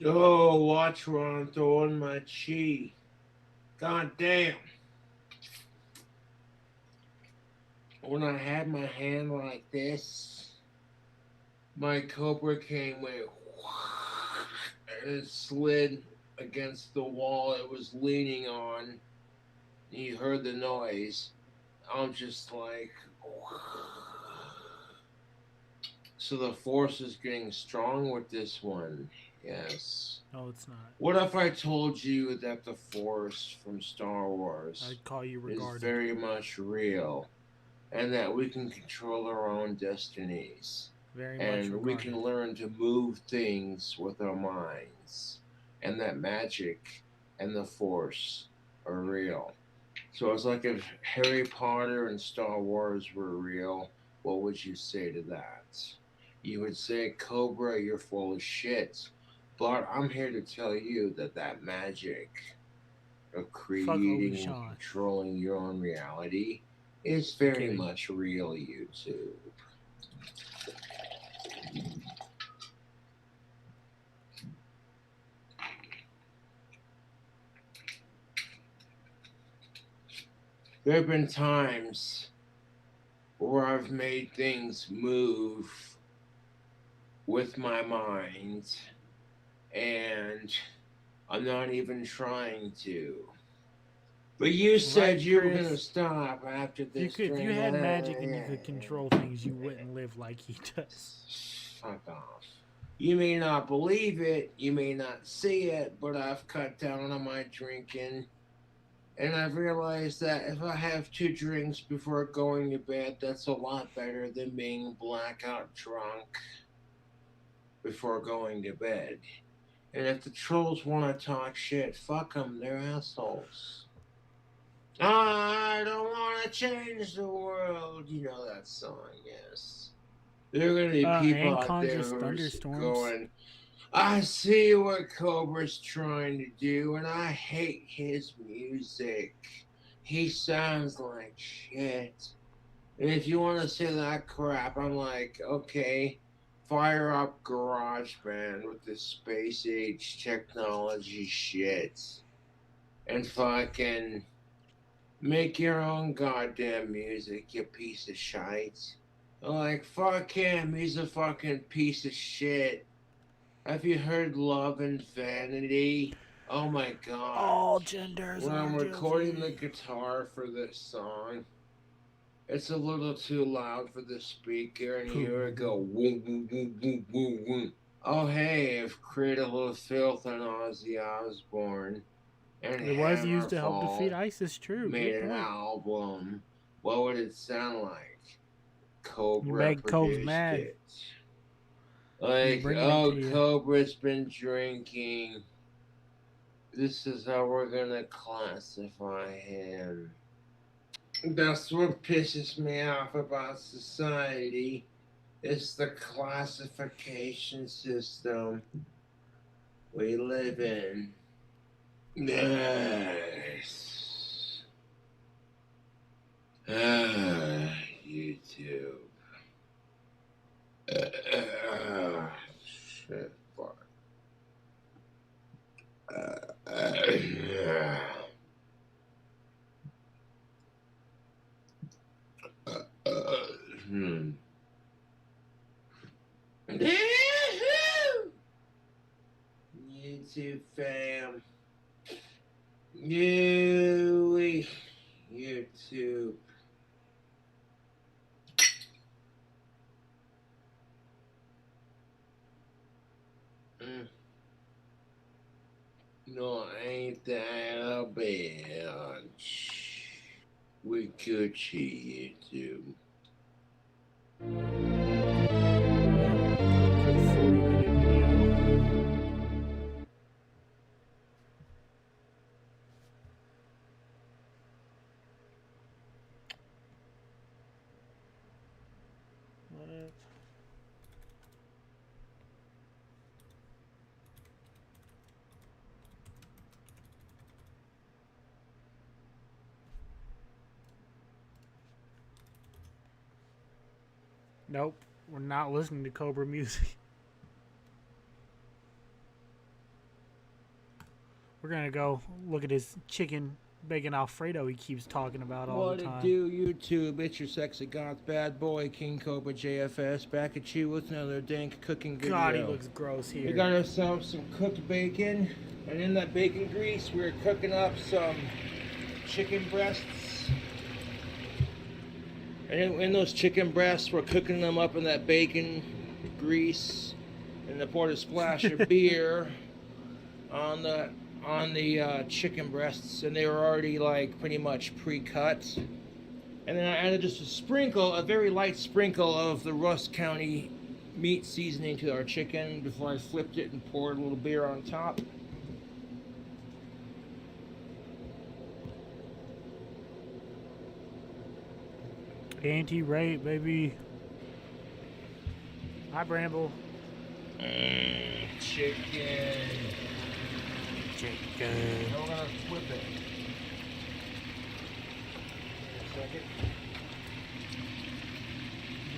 Oh, watch where I'm throwing my chi. God damn. When I had my hand like this, my Cobra cane went and it slid against the wall it was leaning on. You heard the noise. I'm just like. So the force is getting strong with this one. Yes. No, it's not. What if I told you that the force from Star Wars I'd call you is regarded. very much real and that we can control our own destinies? Very much And we regarded. can learn to move things with our minds, and that magic and the force are real. So it's like if Harry Potter and Star Wars were real, what would you say to that? You would say, Cobra, you're full of shit. But I'm here to tell you that that magic of Fuck creating and Obi-Wan. controlling your own reality is very Kidding. much real, YouTube. There have been times where I've made things move with my mind, and I'm not even trying to. But you said Right, you were Chris? gonna stop after If you this. could, if you drink. had magic and you could control things, you wouldn't live like he does. Fuck off. You may not believe it, you may not see it, but I've cut down on my drinking. And I've realized that if I have 2 drinks before going to bed, that's a lot better than being blackout drunk before going to bed. And if the trolls want to talk shit, fuck them, they're assholes. I don't want to change the world. You know that song, yes. There are going to be people And out there conjures who are thunderstorms. going, I see what Cobra's trying to do, and I hate his music. He sounds like shit. And if you want to say that crap, I'm like, okay, fire up GarageBand with the space age technology shit. And fucking make your own goddamn music, you piece of shite. Like, fuck him, he's a fucking piece of shit. Have you heard Love and Vanity? Oh my god. All genders When are I'm recording the guilty. guitar for this song, it's a little too loud for the speaker, and you hear it go woo woo woo woo woo woo. Oh hey, I've created a little filth on Ozzy Osbourne. And It was used to help Hammerfall defeat ISIS. True. made Good an point. album. What would it sound like? Cobra You make Cobes produced mad. it. Like, bringing it oh, to you. Cobra's been drinking. This is how we're gonna classify him. That's what pisses me off about society. It's the classification system we live in. Nice. YouTube. Shit, fuck. YouTube fam. YouTube. No, ain't that bad. We Gucci YouTube. What? Nope, we're not listening to Cobra music. We're gonna go look at his chicken bacon Alfredo he keeps talking about all What the it time. do, YouTube? It's your sexy goth bad boy, King Cobra JFS, back at you with another dank cooking video. God, he looks gross here. We got ourselves some cooked bacon, and in that bacon grease, we're cooking up some chicken breasts. And in those chicken breasts, we're cooking them up in that bacon grease, and I poured a splash of beer on the chicken breasts, and they were already like pretty much pre-cut. And then I added just a very light sprinkle of the Rusk County meat seasoning to our chicken before I flipped it and poured a little beer on top. Anti-rape, baby. Hi, Bramble. Chicken. Chicken. Now we're gonna flip it. A second.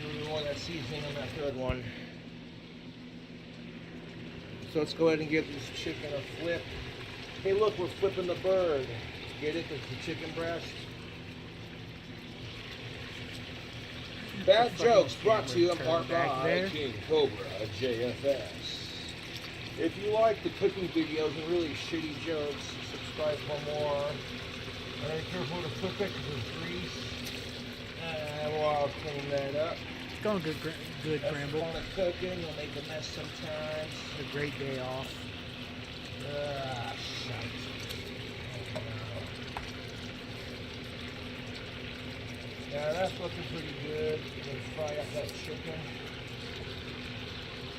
You want that seasoning on that third one. So let's go ahead and give this chicken a flip. Hey, look, we're flipping the bird. Get it? It's the chicken breast. Bad jokes brought to you in part by King Cobra JFS. If you like the cooking videos and really shitty jokes, subscribe for more. Gotta be careful to cook it because there's grease. And we'll clean that up. It's going good, good That's Gramble. fun of cooking. You'll make a mess sometimes. A great day off. Ah, shite. Oh, no. Now that's looking pretty good. We're gonna fry up that chicken.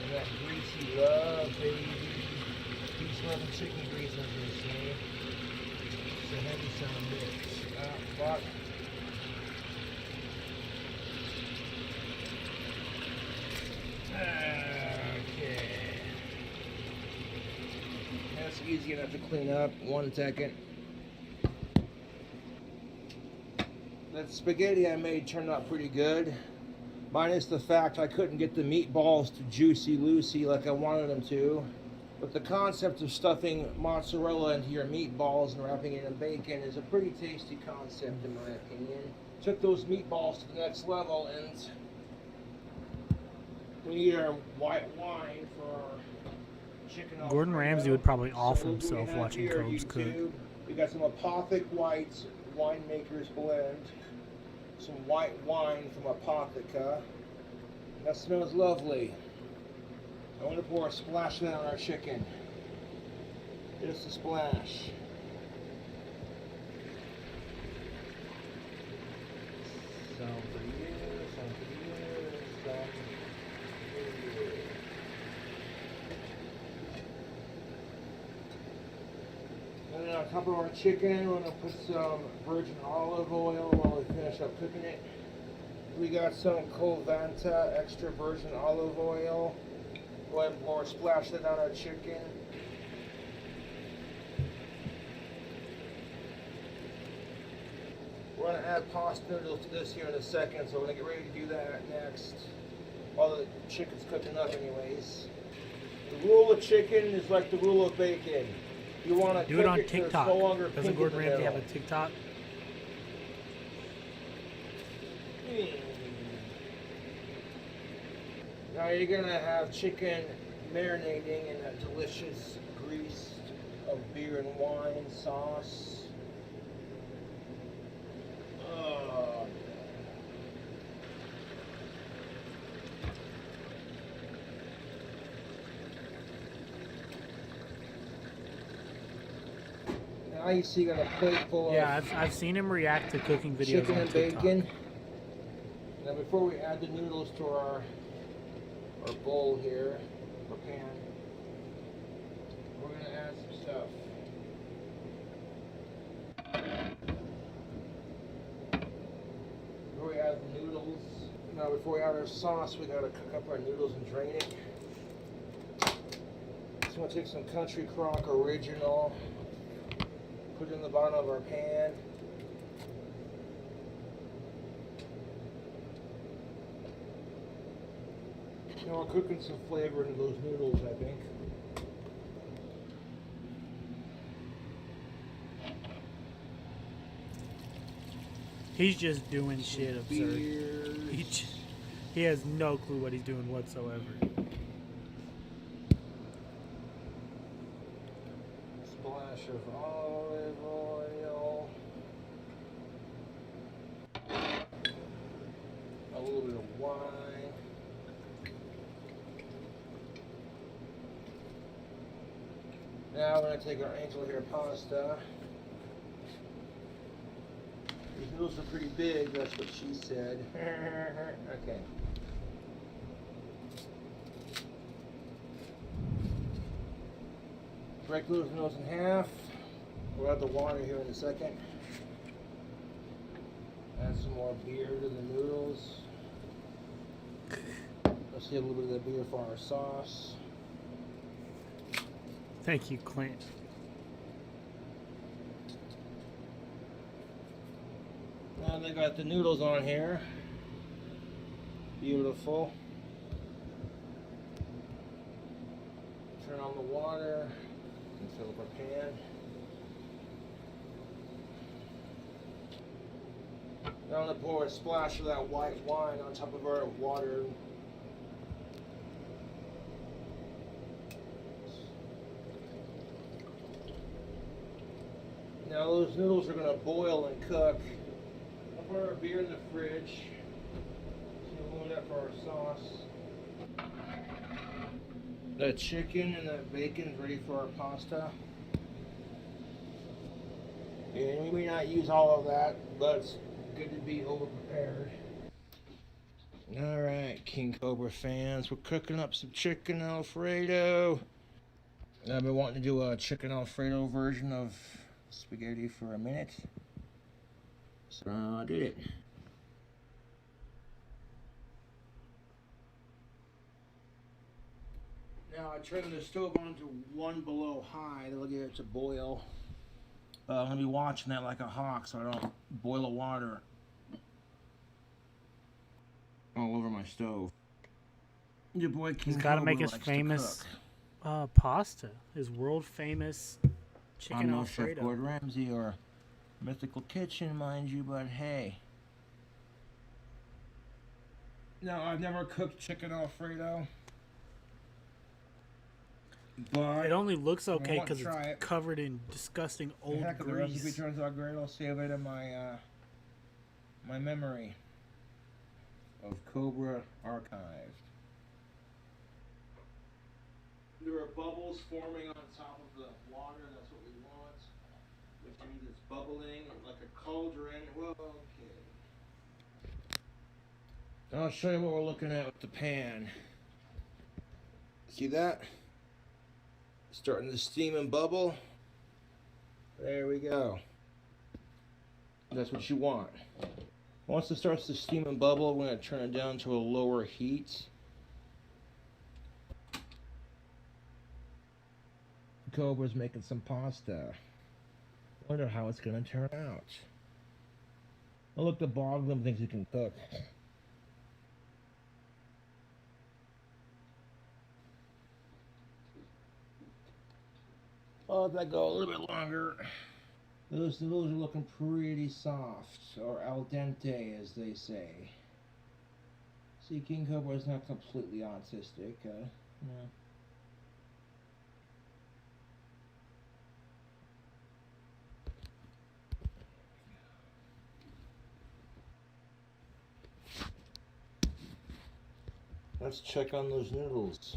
And that greasy love, baby. Peace, love, and chicken grease, as they say. It's a heavy sound mix. Ah, fuck. Okay. That's easy enough to clean up. 1 second. That spaghetti I made turned out pretty good. Minus the fact I couldn't get the meatballs to juicy loosey like I wanted them to. But the concept of stuffing mozzarella into your meatballs and wrapping it in bacon is a pretty tasty concept in my opinion. Took those meatballs to the next level, and we need our white wine for our chicken Alfredo. Gordon Ramsay would probably off So what do we himself have watching here, Cobes cook. YouTube? We got some Apothic White Winemaker's Blend. Some white wine from Apotheca. That smells lovely. I want to pour a splash of that on our chicken. Just a splash. Some for you, some for you, some for you. And then on top of our chicken, we're going to put some virgin olive oil while we finish up cooking it. We got some Covanta extra virgin olive oil. Go ahead and pour a splash that on our chicken. We're going to add pasta noodles to this here in a second, so we're going to get ready to do that next. While the chicken's cooking up anyways. The rule of chicken is like the rule of bacon. You want to Do it cook on it till it's TikTok. no longer Doesn't pink Gordon in the Ramsay have a middle. TikTok? Now you're gonna have chicken marinating in a delicious grease of beer and wine sauce. Oh. Now you see, you got a plate full Yeah, of I've seen him react to cooking videos chicken on and TikTok. bacon. Now before we add the noodles to our bowl here, or pan, we're gonna add some stuff. Before we add the noodles, now before we add our sauce, we gotta cook up our noodles and drain it. So I'm gonna take some Country Crock Original, put it in the bottom of our pan. Now we're cooking some flavor into those noodles, I think. He's just doing shit absurd. Beers. He has no clue what he's doing whatsoever. Splash of olive oil. A little bit of wine. Now we're going to take our angel hair pasta. These noodles are pretty big, that's what she said. Okay. Break those noodles in half. We'll add the water here in a second. Add some more beer to the noodles. Let's get a little bit of that beer for our sauce. Thank you, Clint. Now they got the noodles on here. Beautiful. Turn on the water and fill up our pan. Now I'm going to pour a splash of that white wine on top of our water. Now Now those noodles are gonna boil and cook. I'll put our beer in the fridge. So we'll load up for our sauce. The chicken and the bacon's ready for our pasta. And we may not use all of that, but it's good to be over prepared. Alright, King Cobra fans, we're cooking up some chicken Alfredo. I've been wanting to do a chicken Alfredo version of spaghetti for a minute. So I did it. Now I turned the stove on to 1 below high to get it to boil. I'm gonna be watching that like a hawk so I don't boil the water all over my stove. Your boy King He's got to Cobra make his likes to famous cook. pasta. His world famous chicken I'm no Chef Alfredo. Gordon Ramsay or Mythical Kitchen, mind you, but hey. No, I've never cooked chicken Alfredo. But It only looks okay want to because try it's it. covered in disgusting old heck, if the recipe grease. turns out great, I'll save it in my my memory of Cobra archived. There are bubbles forming on top of the water. That's what we want, which means it's bubbling like a cauldron. Well, okay. I'll show you what we're looking at with the pan. See that? Starting to steam and bubble. There we go. That's what you want. Once it starts to steam and bubble, we're going to turn it down to a lower heat. Cobra's making some pasta. Wonder how it's going to turn out. Oh, look, the Boglum thinks he can cook. I'll let that go a little bit longer. Those noodles are looking pretty soft, or al dente as they say. See, King Cobra is not completely autistic, no. Let's check on those noodles.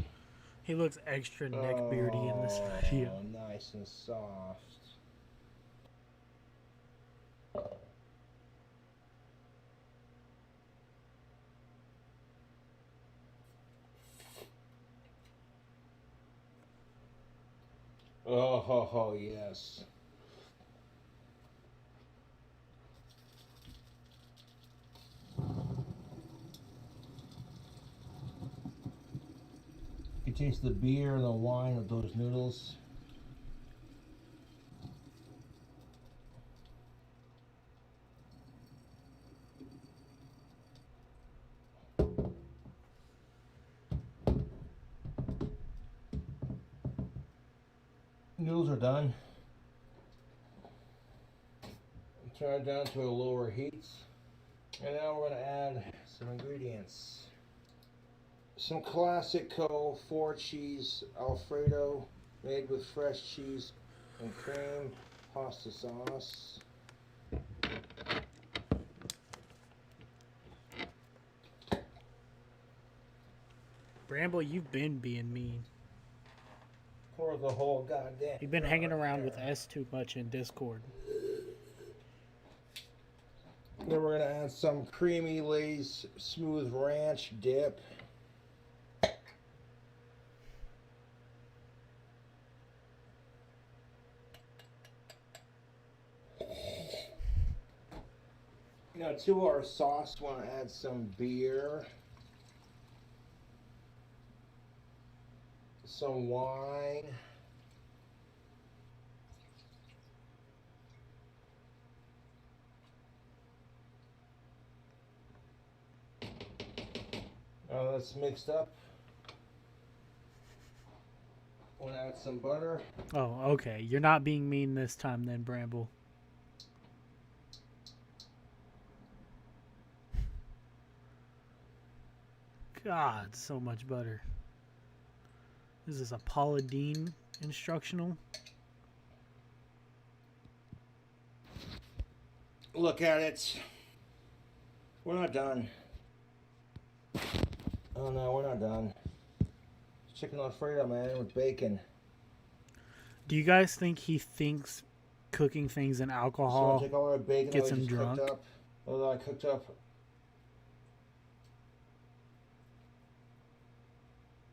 He looks extra neckbeardy in this video. Oh, nice and soft. Oh, yes. You taste the beer and the wine of those noodles. Noodles are done. Turn it down to a lower heat. And now we're going to add some ingredients. Some classic 4-cheese Alfredo made with fresh cheese and cream, pasta sauce. Bramble, you've been being mean. Pour the whole goddamn. You've been hanging around with S too much in Discord. Then we're gonna add some creamy Lay's smooth ranch dip. Now to our sauce, want to add some beer, some wine, that's mixed up. Want to add some butter. Oh, okay. You're not being mean this time then, Bramble. God, so much butter. This is a Paula Deen instructional. look at it. We're not done. Oh no, we're not done. Chicken Alfredo, man, with bacon. Do you guys think he thinks cooking things in So alcohol take all our bacon gets that we him just drunk? cooked up. Well, I cooked up.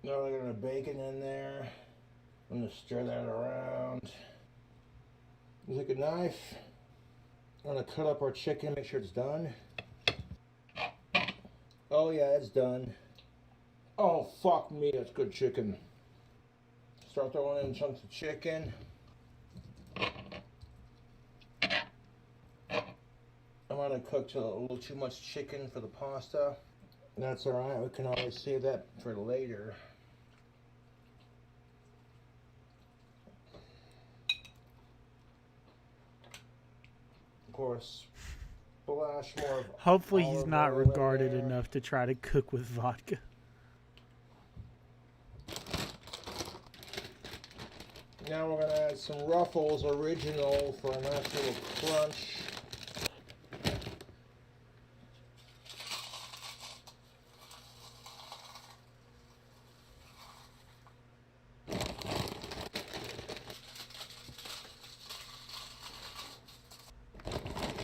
Now we're gonna bacon in there. I'm gonna stir that around. Take a knife. I'm gonna cut up our chicken, make sure it's done. Oh yeah, it's done. Oh fuck me, that's good chicken. Start throwing in chunks of chicken. I might have cooked a little too much chicken for the pasta. That's alright, we can always save that for later. Of course, splash more of Hopefully he's olive not oil in regarded there. enough to try to cook with vodka. Now we're going to add some Ruffles Original for a nice little crunch.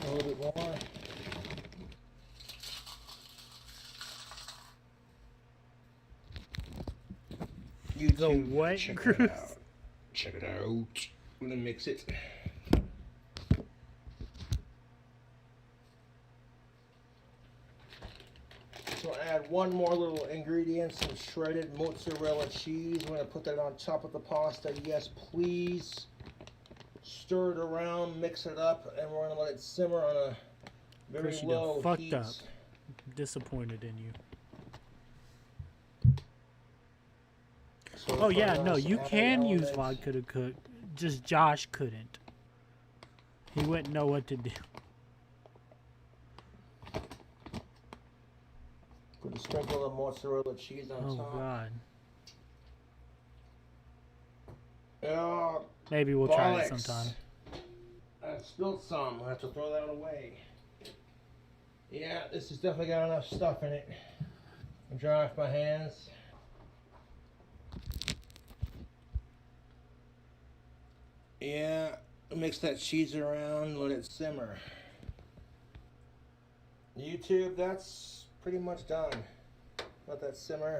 A little bit more. YouTube, what, check Cruz? it out. Check it out. I'm gonna mix it. So add one more little ingredient, some shredded mozzarella cheese. We're gonna put that on top of the pasta. Yes, please. Stir it around, mix it up, and we're gonna let it simmer on a very Chris, you done low fucked heat. up. Disappointed in you. So Oh we're yeah, putting no, on some you added can use elements. vodka to cook. Just Josh couldn't. He wouldn't know what to do. Put a sprinkle of mozzarella cheese on Oh top. god. Oh, Maybe we'll try it bollocks. sometime. I spilled some. I have to throw that away. Yeah, this has definitely got enough stuff in it. I'm dry off my hands. Yeah, mix that cheese around, let it simmer. YouTube, that's pretty much done. Let that simmer.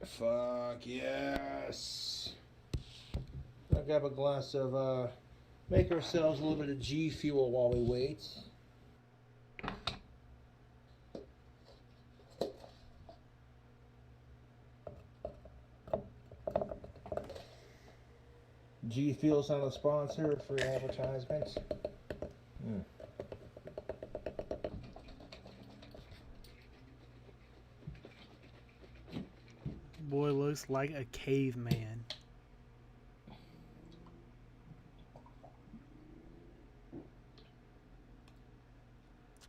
Fuck yes. I'll grab a glass of, make ourselves a little bit of G Fuel while we wait. G Fuel's not a sponsor, free advertisement. Boy looks like a caveman.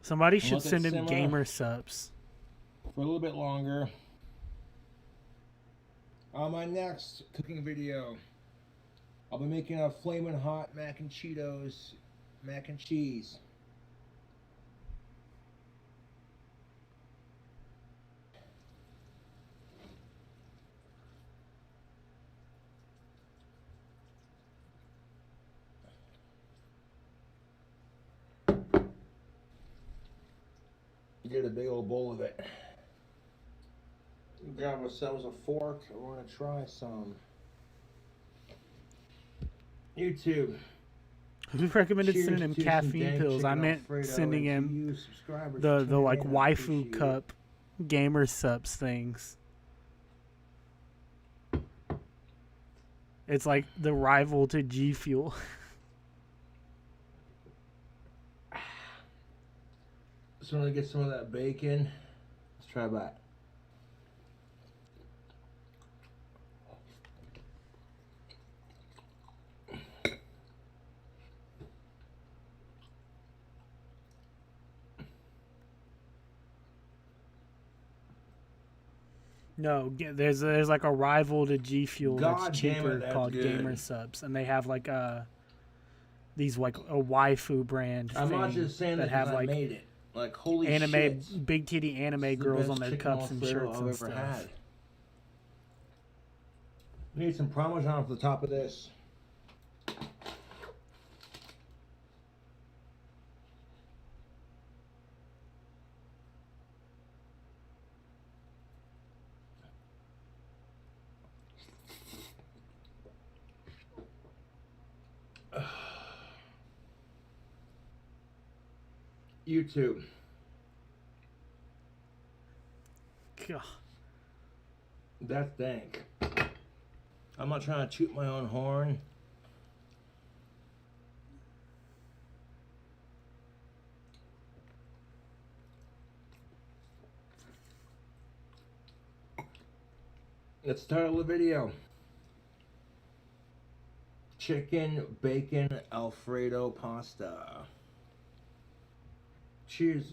Somebody should Let it send him simmer. gamer subs. For a little bit longer. On my next cooking video, I'll be making a flaming hot mac and Cheetos mac and cheese. Get a big old bowl of it. Grab ourselves a fork and we're gonna try some. YouTube. Who recommended Cheers sending him to some caffeine dank pills? I chicken meant Alfredo, sending and to him you subscribers the tuning like in, I waifu appreciate it. cup gamer subs things. It's like the rival to G Fuel. So I'm gonna get some of that bacon. Let's try that. No, there's like a rival to G Fuel God that's damn it, cheaper that's called good. Gamer Subs, and they have like these like a waifu brand I'm not thing just saying that that have I like made it. Like, holy anime, shit. big titty anime It's the girls best on their chicken cups and Alfredo shirts I've and ever stuff. had. We need some Parmesan for the top of this. YouTube. God. That's dank. I'm not trying to toot my own horn. Let's title the video. Chicken bacon Alfredo pasta. Cheers.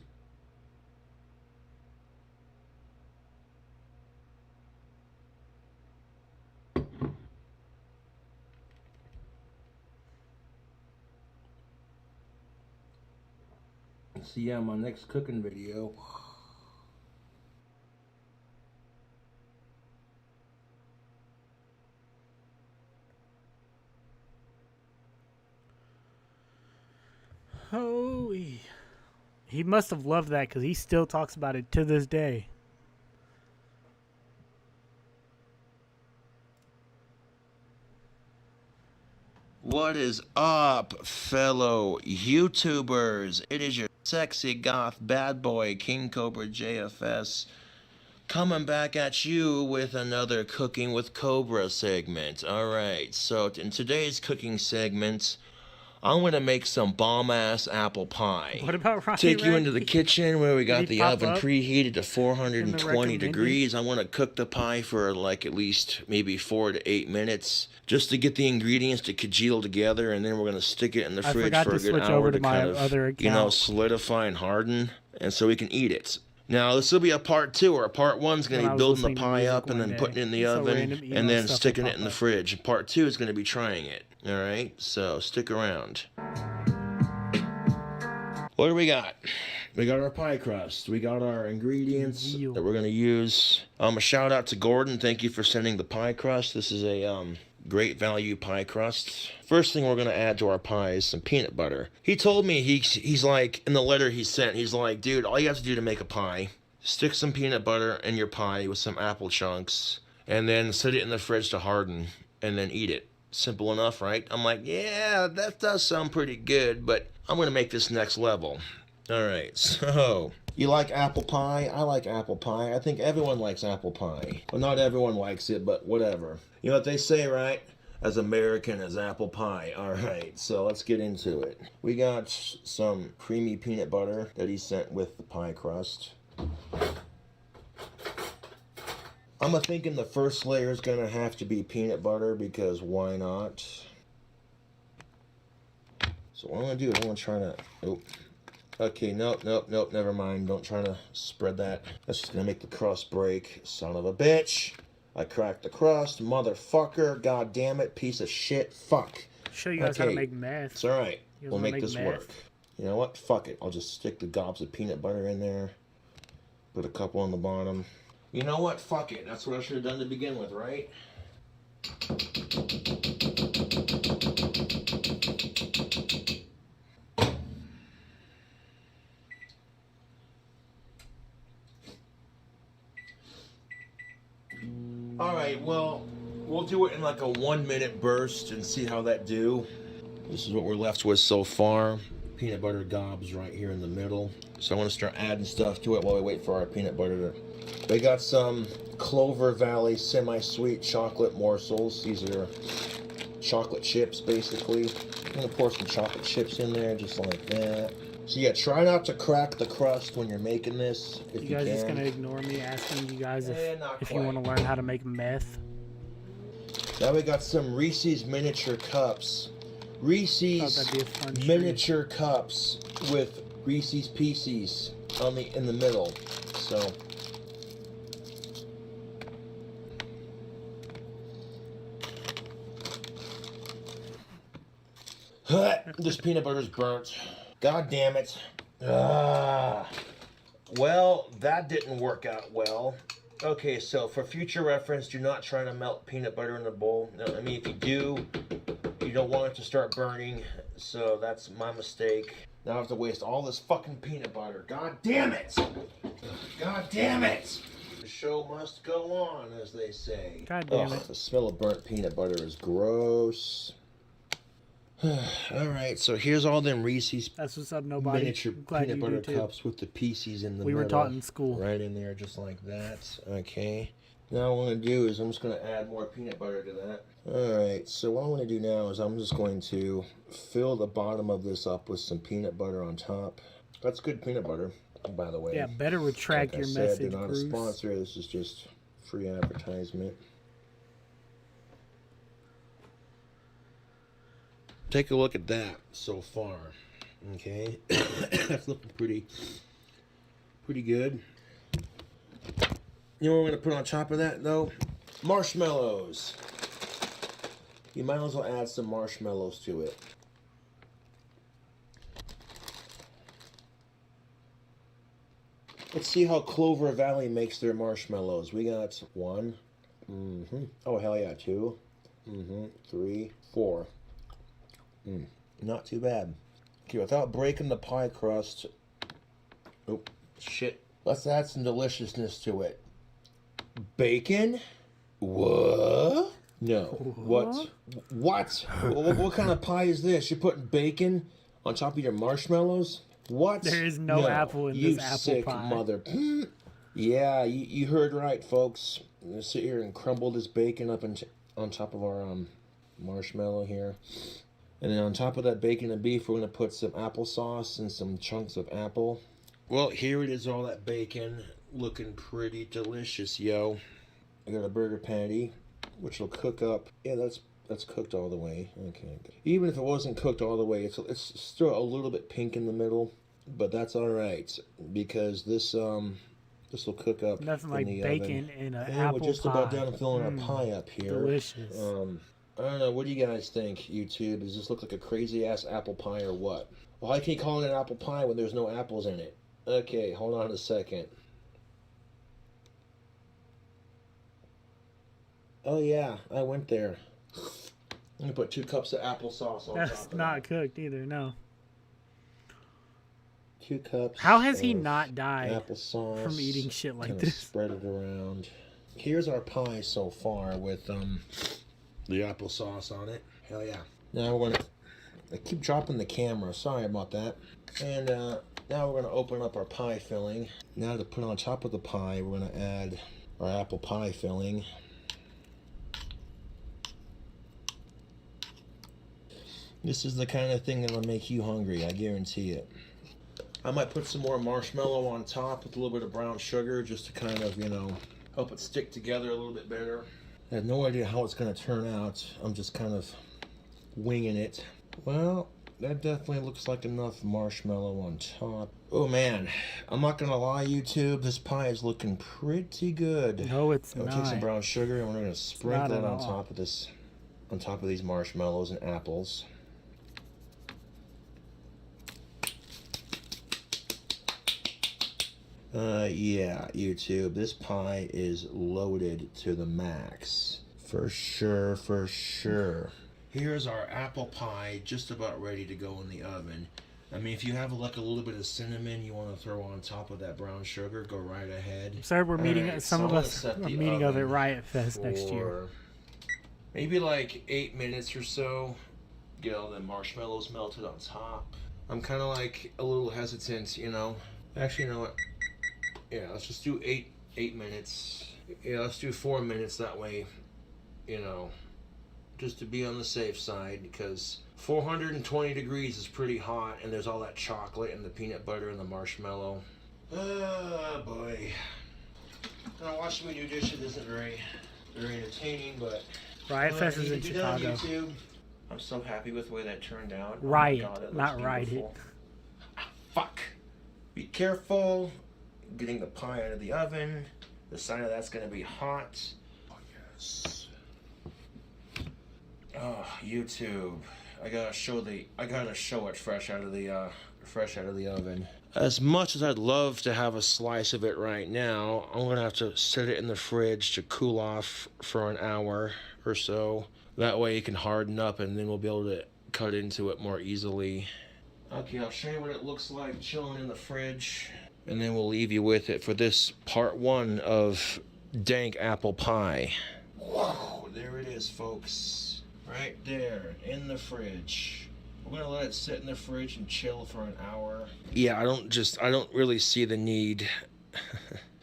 See you on my next cooking video. Holy. He must have loved that because he still talks about it to this day. What is up, fellow YouTubers? It is your sexy goth bad boy, King Cobra JFS, coming back at you with another Cooking with Cobra segment. Alright, so in today's cooking segment, I'm going to make some bomb-ass apple pie. What about Ronnie Take you Rack? into the kitchen where we got he the pop oven up preheated to in 420 the recommended? degrees. I want to cook the pie for like at least maybe 4 to 8 minutes just to get the ingredients to congeal together, and then we're going to stick it in the I fridge forgot for a to good switch hour over to to my kind of, other you know, account. solidify and harden, and so we can eat it. Now, this will be a part 2, or part 1 is going When to I be was building the listening to pie music up and one then day, putting it in the so oven random emo and then stuff will sticking it pop in the up. fridge. Part 2 is going to be trying it. All right, so stick around. What do we got? We got our pie crust. We got our ingredients Yield. that we're going to use. A shout out to Gordon. Thank you for sending the pie crust. This is a great value pie crust. First thing we're going to add to our pie is some peanut butter. He told me, he's like, in the letter he sent, he's like, dude, all you have to do to make a pie, stick some peanut butter in your pie with some apple chunks, and then set it in the fridge to harden, and then eat it. Simple enough, right? I'm like, yeah, that does sound pretty good, but I'm going to make this next level. All right, so you like apple pie? I like apple pie. I think everyone likes apple pie. Well, not everyone likes it, but whatever. You know what they say, right? As American as apple pie. All right, so let's get into it. We got some creamy peanut butter that he sent with the pie crust. I'm thinking the first layer is going to have to be peanut butter because why not? So what I'm going to do is I'm going to try to... Oh. Okay, nope, never mind. Don't try to spread that. That's just going to make the crust break. Son of a bitch. I cracked the crust. Motherfucker. God damn it. Piece of shit. Fuck. Show you guys how to make meth. It's alright. You guys We'll wanna make this meth? work. You know what? Fuck it. I'll just stick the gobs of peanut butter in there. Put a couple on the bottom. You know what? Fuck it. That's what I should have done to begin with, right? Alright, well, we'll do it in like a 1 minute burst and see how that do. This is what we're left with so far. Peanut butter gobs right here in the middle. So I want to start adding stuff to it while we wait for our peanut butter to... We got some Clover Valley semi-sweet chocolate morsels. These are chocolate chips, basically. I'm going to pour some chocolate chips in there, just like that. So yeah, try not to crack the crust when you're making this, if you You guys can. just gonna ignore me asking you guys Not if you quite. want to learn how to make meth? Now we got some Reese's miniature cups. Reese's Thought that'd be a fun treat. miniature cups with Reese's Pieces in the middle. So This peanut butter's burnt. God damn it. Well, that didn't work out well. Okay, so for future reference, do not try to melt peanut butter in a bowl. No, I mean, if you do, you don't want it to start burning. So that's my mistake. Now I have to waste all this fucking peanut butter. God damn it! God damn it! The show must go on, as they say. God damn it. The smell of burnt peanut butter is gross. Alright, so here's all them Reese's That's what's up, nobody. miniature I'm glad peanut you butter do too. cups with the pieces in the We were middle. taught in school. Right in there, just like that. Okay. Now what I'm going to do is I'm just going to add more peanut butter to that. Alright, so what I'm going to do now is I'm just going to fill the bottom of this up with some peanut butter on top. That's good peanut butter, by the way. Yeah, better retract Like I your said, message, they're not Bruce. a sponsor. This is just free advertisement. Take a look at that so far. Okay, that's looking pretty good. You know what we're gonna put on top of that though? Marshmallows. You might as well add some marshmallows to it. Let's see how Clover Valley makes their marshmallows. We got 1. Oh hell yeah, 2. 3, 4. Not too bad. Okay, without breaking the pie crust. Oh, shit. Let's add some deliciousness to it. Bacon? What? No. What? What kind of pie is this? You're putting bacon on top of your marshmallows? What? There is no apple in you this apple sick pie. mother. Yeah, you heard right, folks. I'm gonna sit here and crumble this bacon up on top of our marshmallow here. And then on top of that bacon and beef, we're going to put some applesauce and some chunks of apple. Well, here it is, all that bacon. Looking pretty delicious, yo. I got a burger patty, which will cook up. Yeah, that's cooked all the way. Okay. Even if it wasn't cooked all the way, it's still a little bit pink in the middle. But that's all right, because this will cook up Nothing in like the bacon oven. in an Yeah, apple we're just pie. about done filling our pie up here. Delicious. I don't know. What do you guys think, YouTube? Does this look like a crazy-ass apple pie or what? Well, I can't call it an apple pie when there's no apples in it. Okay, hold on a second. Oh, yeah, I went there. I'm going to put 2 cups of applesauce on top That's of not that. cooked either, no. 2 cups. How has he of not died applesauce from eating shit like Kinda this? Spread it around. Here's our pie so far with the applesauce on it. Hell yeah. Now we're gonna. I keep dropping the camera. Sorry about that. And now we're gonna open up our pie filling. Now to put on top of the pie, we're gonna add our apple pie filling. This is the kind of thing that'll make you hungry. I guarantee it. I might put some more marshmallow on top with a little bit of brown sugar just to kind of, help it stick together a little bit better. I have no idea how it's going to turn out. I'm just kind of winging it. Well, that definitely looks like enough marshmallow on top. Oh man, I'm not going to lie, YouTube, this pie is looking pretty good. No, it's I'll not. take some brown sugar and we're going to sprinkle not it at on all. top of this, on top of these marshmallows and apples. Yeah, YouTube, this pie is loaded to the max. For sure, for sure. Here's our apple pie, just about ready to go in the oven. I mean, if you have like a little bit of cinnamon you want to throw on top of that brown sugar, go right ahead. Sir, we're meeting. Alright, Some so of I'm gonna us set are the meeting of at oven Riot Fest next year. for maybe like 8 minutes or so. Get all the marshmallows melted on top. I'm kind of like a little hesitant, Actually, you know what? Yeah, let's just do eight minutes. Yeah, let's do 4 minutes that way, just to be on the safe side, because 420 degrees is pretty hot, and there's all that chocolate and the peanut butter and the marshmallow. Ah, boy. Washing my new dishes isn't very entertaining, but Riot Fest I is need in to be done, Chicago. YouTube. I'm so happy with the way that turned out. Riot, Oh my God, it looks not Riot. beautiful. Fuck. Be careful getting the pie out of the oven. The side of that's going to be hot. Oh, yes. Oh, YouTube. I gotta show it fresh out of the oven. As much as I'd love to have a slice of it right now, I'm gonna have to set it in the fridge to cool off for an hour or so. That way it can harden up, and then we'll be able to cut into it more easily. Okay, I'll show you what it looks like chilling in the fridge, and then we'll leave you with it for this part 1 of dank apple pie. Whoa, there it is, folks. Right there, in the fridge. We're gonna let it sit in the fridge and chill for an hour. Yeah, I don't really see the need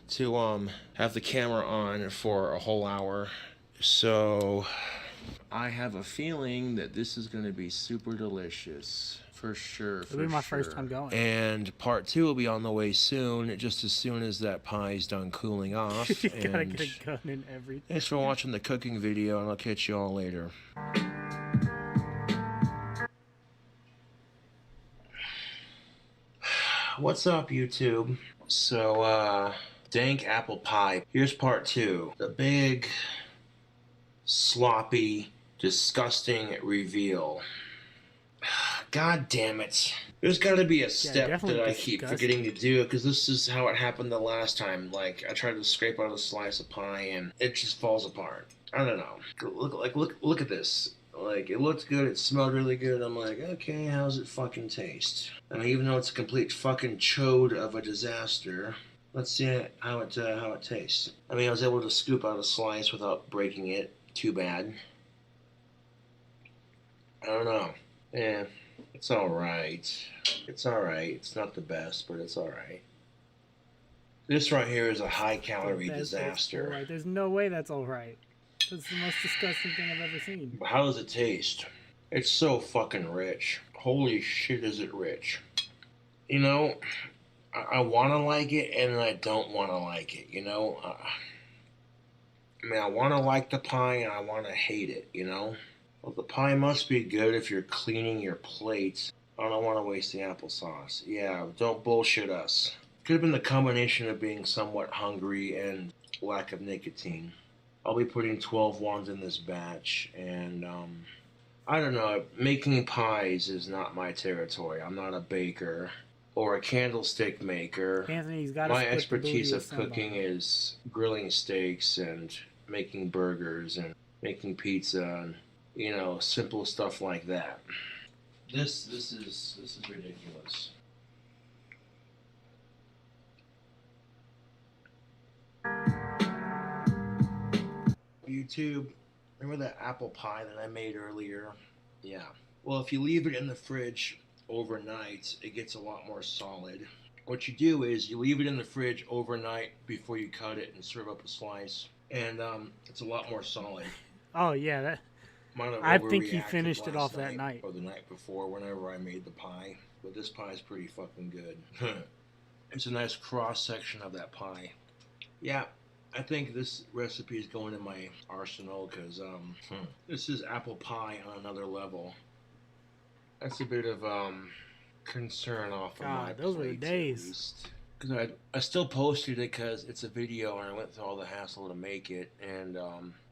to have the camera on for a whole hour. So I have a feeling that this is gonna be super delicious. For sure. It'll be my first time going. And part 2 will be on the way soon, just as soon as that pie's done cooling off. You gotta get a gun and everything. Thanks for watching the cooking video, and I'll catch you all later. What's up, YouTube? So, dank apple pie. Here's part 2. The big, sloppy, disgusting reveal. God damn it. There's got to be a step that I keep forgetting to do, because this is how it happened the last time. Like, I tried to scrape out a slice of pie, and it just falls apart. I don't know. Look at this. Like, it looked good, it smelled really good. I'm like, okay, how's it fucking taste? I mean, even though it's a complete fucking chode of a disaster, let's see how it tastes. I mean, I was able to scoop out a slice without breaking it too bad. I don't know. Yeah, it's alright. It's alright. It's not the best, but it's alright. This right here is a high-calorie disaster. Right. There's no way that's alright. That's the most disgusting thing I've ever seen. But how does it taste? It's so fucking rich. Holy shit, is it rich. You know, I want to like it, and I don't want to like it, you know? I mean, I want to like the pie, and I want to hate it, you know? Well, the pie must be good if you're cleaning your plates. I don't want to waste the applesauce. Yeah, don't bullshit us. Could have been the combination of being somewhat hungry and lack of nicotine. I'll be putting 12 wands in this batch, and I don't know, making pies is not my territory. I'm not a baker or a candlestick maker. Anthony's got my expertise of cooking is grilling steaks and making burgers and making pizza and, you know, simple stuff like that. This is ridiculous. YouTube, remember that apple pie that I made earlier? Yeah. Well, if you leave it in the fridge overnight, it gets a lot more solid. What you do is you leave it in the fridge overnight before you cut it and serve up a slice, and it's a lot more solid. Oh yeah, that. I think he finished it off that night or the night before, whenever I made the pie. But this pie is pretty fucking good. It's a nice cross section of that pie. Yeah. I think this recipe is going in my arsenal because this is apple pie on another level. That's a bit of concern off of my those plate, were the days. Because I still posted it because it's a video and I went through all the hassle to make it, and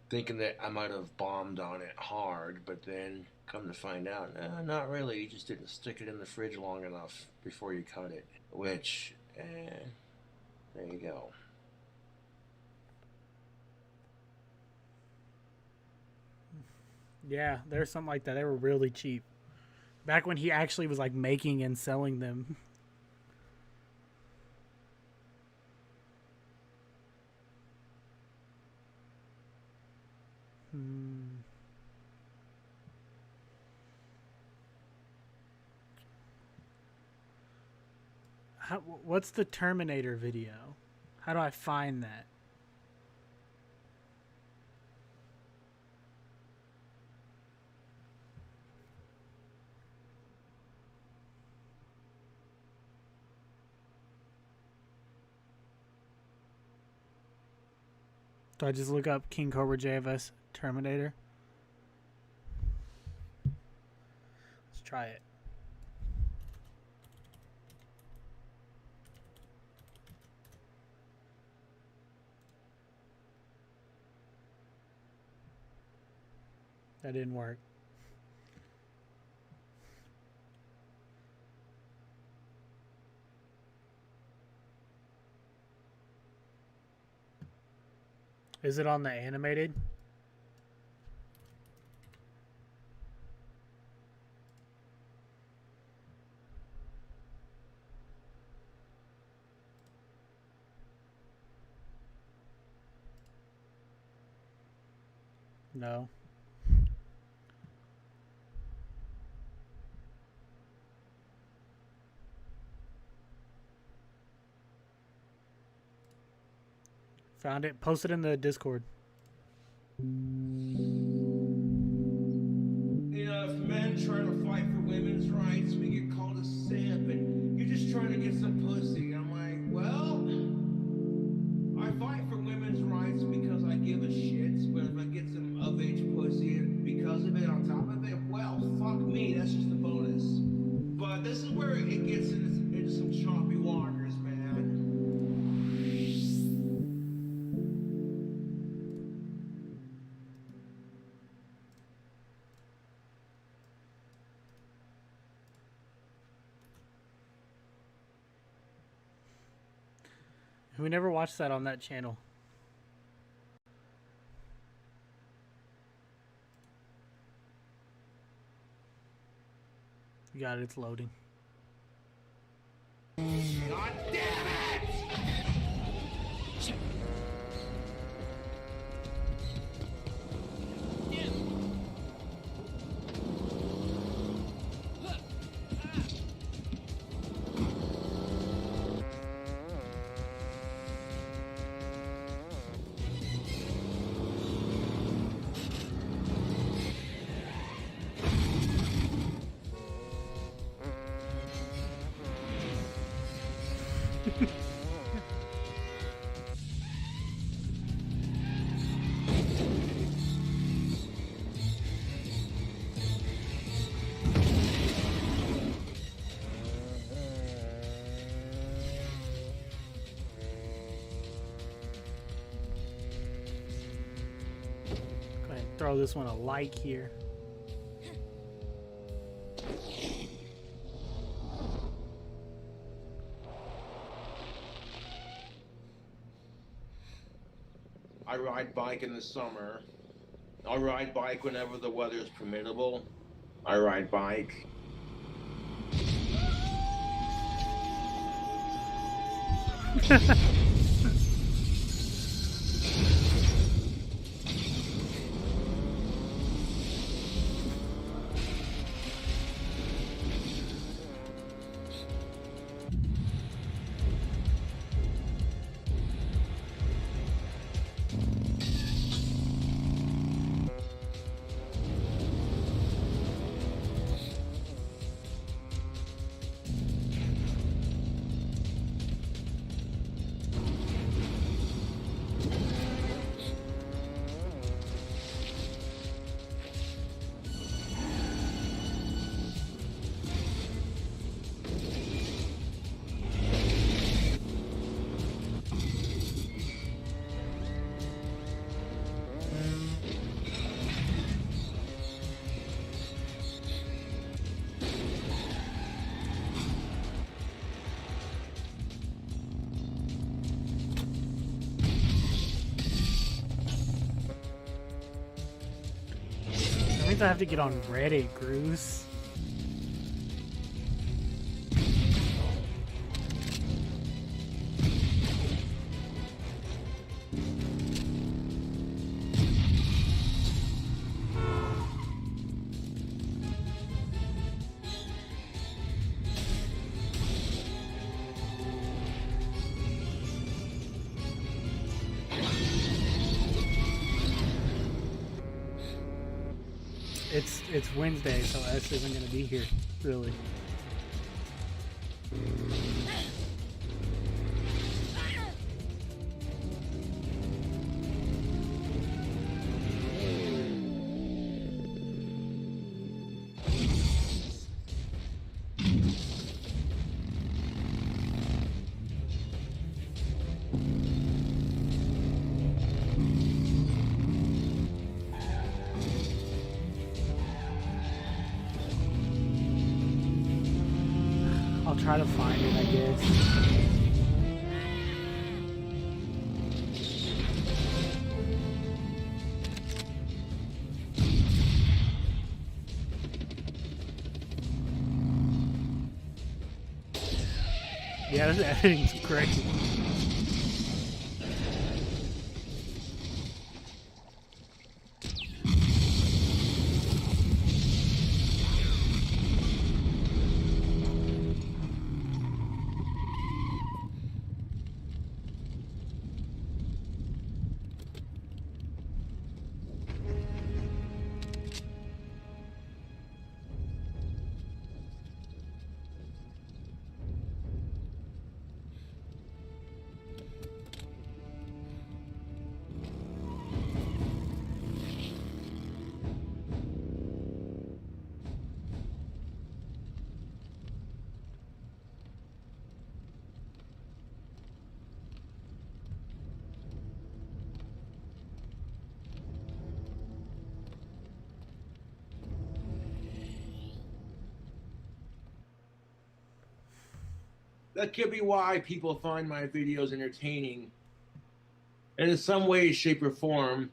thinking that I might have bombed on it hard, but then come to find out, not really. You just didn't stick it in the fridge long enough before you cut it. Which, there you go. Yeah, there's something like that. They were really cheap. Back when he actually was like making and selling them. What's the Terminator video? How do I find that? Do I just look up King Cobra JFS Terminator? Let's try it. That didn't work. Is it on the animated? No. Found it. Post it in the Discord. You know, if men try to fight for women's rights, we get called a simp, and you're just trying to get some pussy. And I'm like, well, I fight for women's rights because I give a shit, but if I get some of-age pussy and because of it on top of it, well, fuck me, that's just a bonus. But this is where it gets into some choppy waters, man. We never watched that on that channel. You got it, it's loading. God damn it! Go ahead and throw this one a like here. I ride bike in the summer. I ride bike whenever the weather is permittable. I ride bike. That means I have to get on Reddit, Bruce. It's Wednesday, so S isn't gonna be here, really. I'll try to find it, I guess. Yeah, this editing's great. That could be why people find my videos entertaining. And in some way, shape, or form,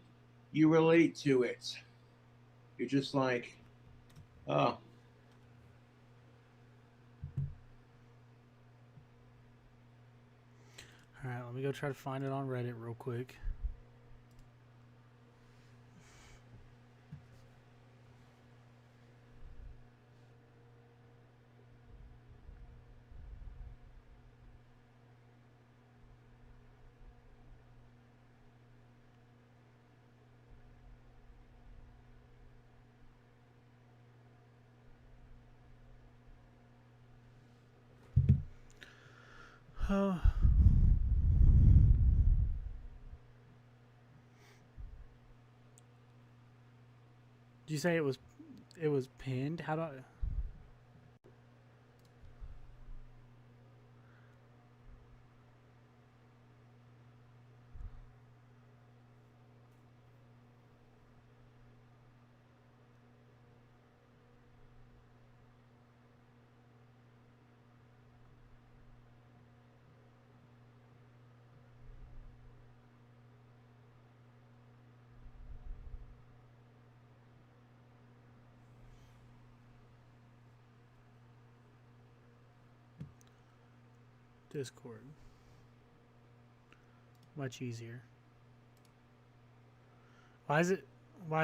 you relate to it. You're just like, oh. Alright, let me go try to find it on Reddit real quick. Oh. Did you say it was pinned? How do I... Discord. Much easier. Why does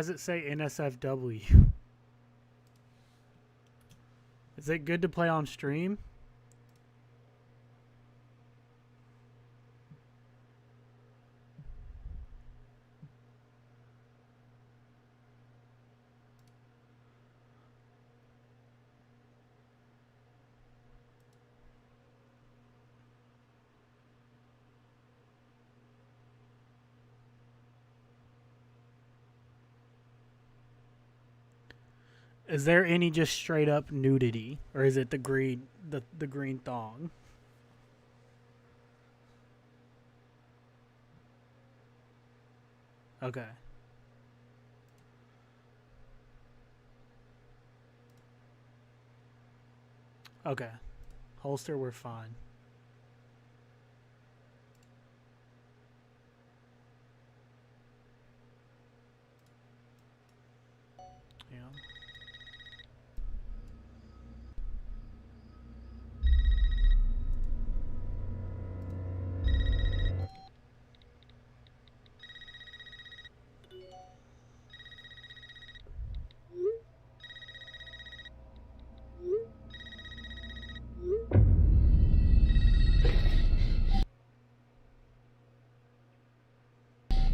it say NSFW? Is it good to play on stream? Is there any just straight up nudity, or is it the green thong? Okay. Okay. Holster, we're fine. Yeah.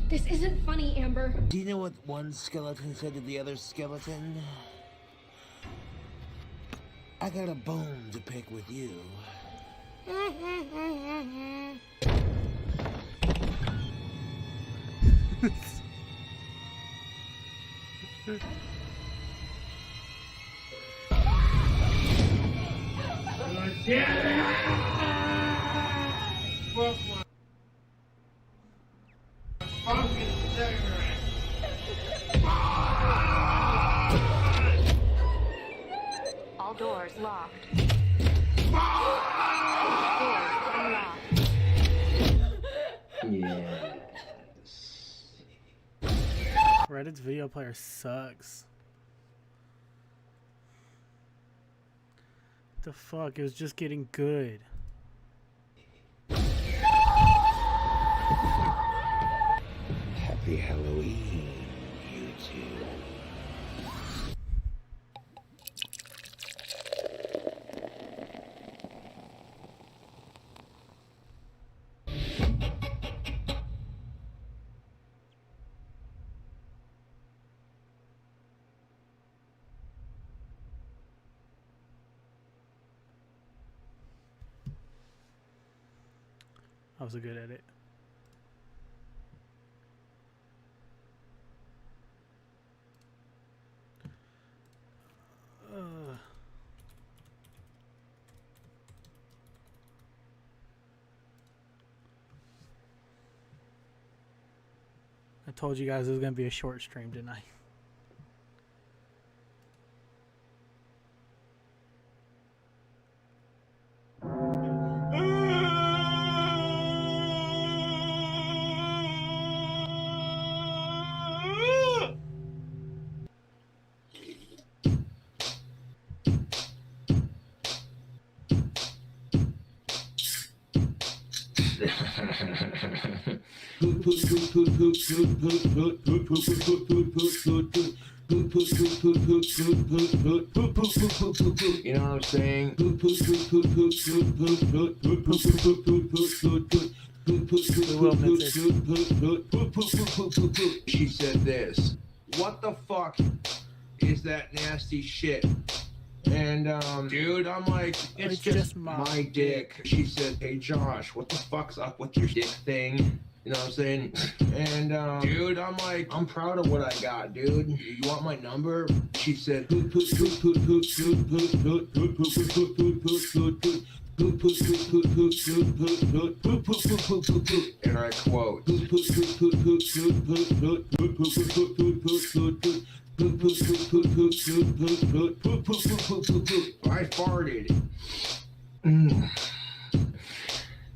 This isn't funny, Amber. Do you know what one skeleton said to the other skeleton? I got a bone to pick with you. All doors locked. Doors unlocked. Yes. Reddit's video player sucks. The fuck? It was just getting good. Happy Halloween, you two. That was a good edit. I told you guys it was going to be a short stream tonight. You know what I'm saying? She said this. What the fuck is that nasty shit? And dude, I'm like, it's just my dick. She said, hey Josh, what the fuck's up with your dick thing? You know what I'm saying? And dude, I'm like, I'm proud of what I got, dude. You want my number? She said, and I quote, I farted.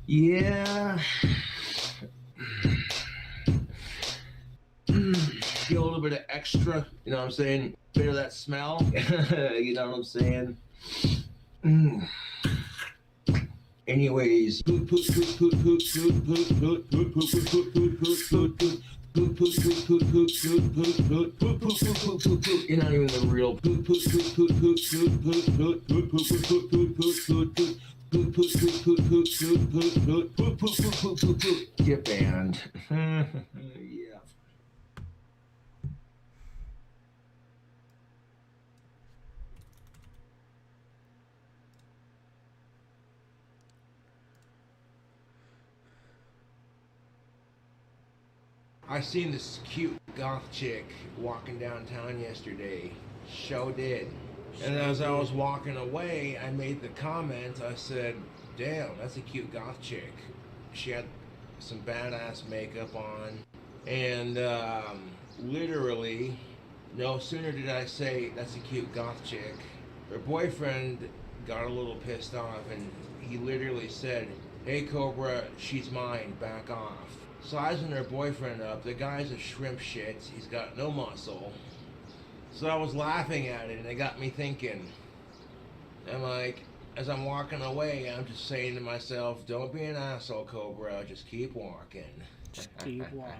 Yeah. Feel a little bit of extra, you know what I'm saying? Bit of that smell, you know what I'm saying? Anyways. You're not even the real. Get banned. Yeah. I seen this cute goth chick walking downtown yesterday. Show did. And as I was walking away, I made the comment, I said, damn, that's a cute goth chick. She had some badass makeup on. And literally, no sooner did I say, that's a cute goth chick, her boyfriend got a little pissed off and he literally said, hey Cobra, she's mine, back off. Sizing her boyfriend up, the guy's a shrimp shit, he's got no muscle. So I was laughing at it and it got me thinking. I'm like, as I'm walking away, I'm just saying to myself, don't be an asshole, Cobra, just keep walking. Just keep walking.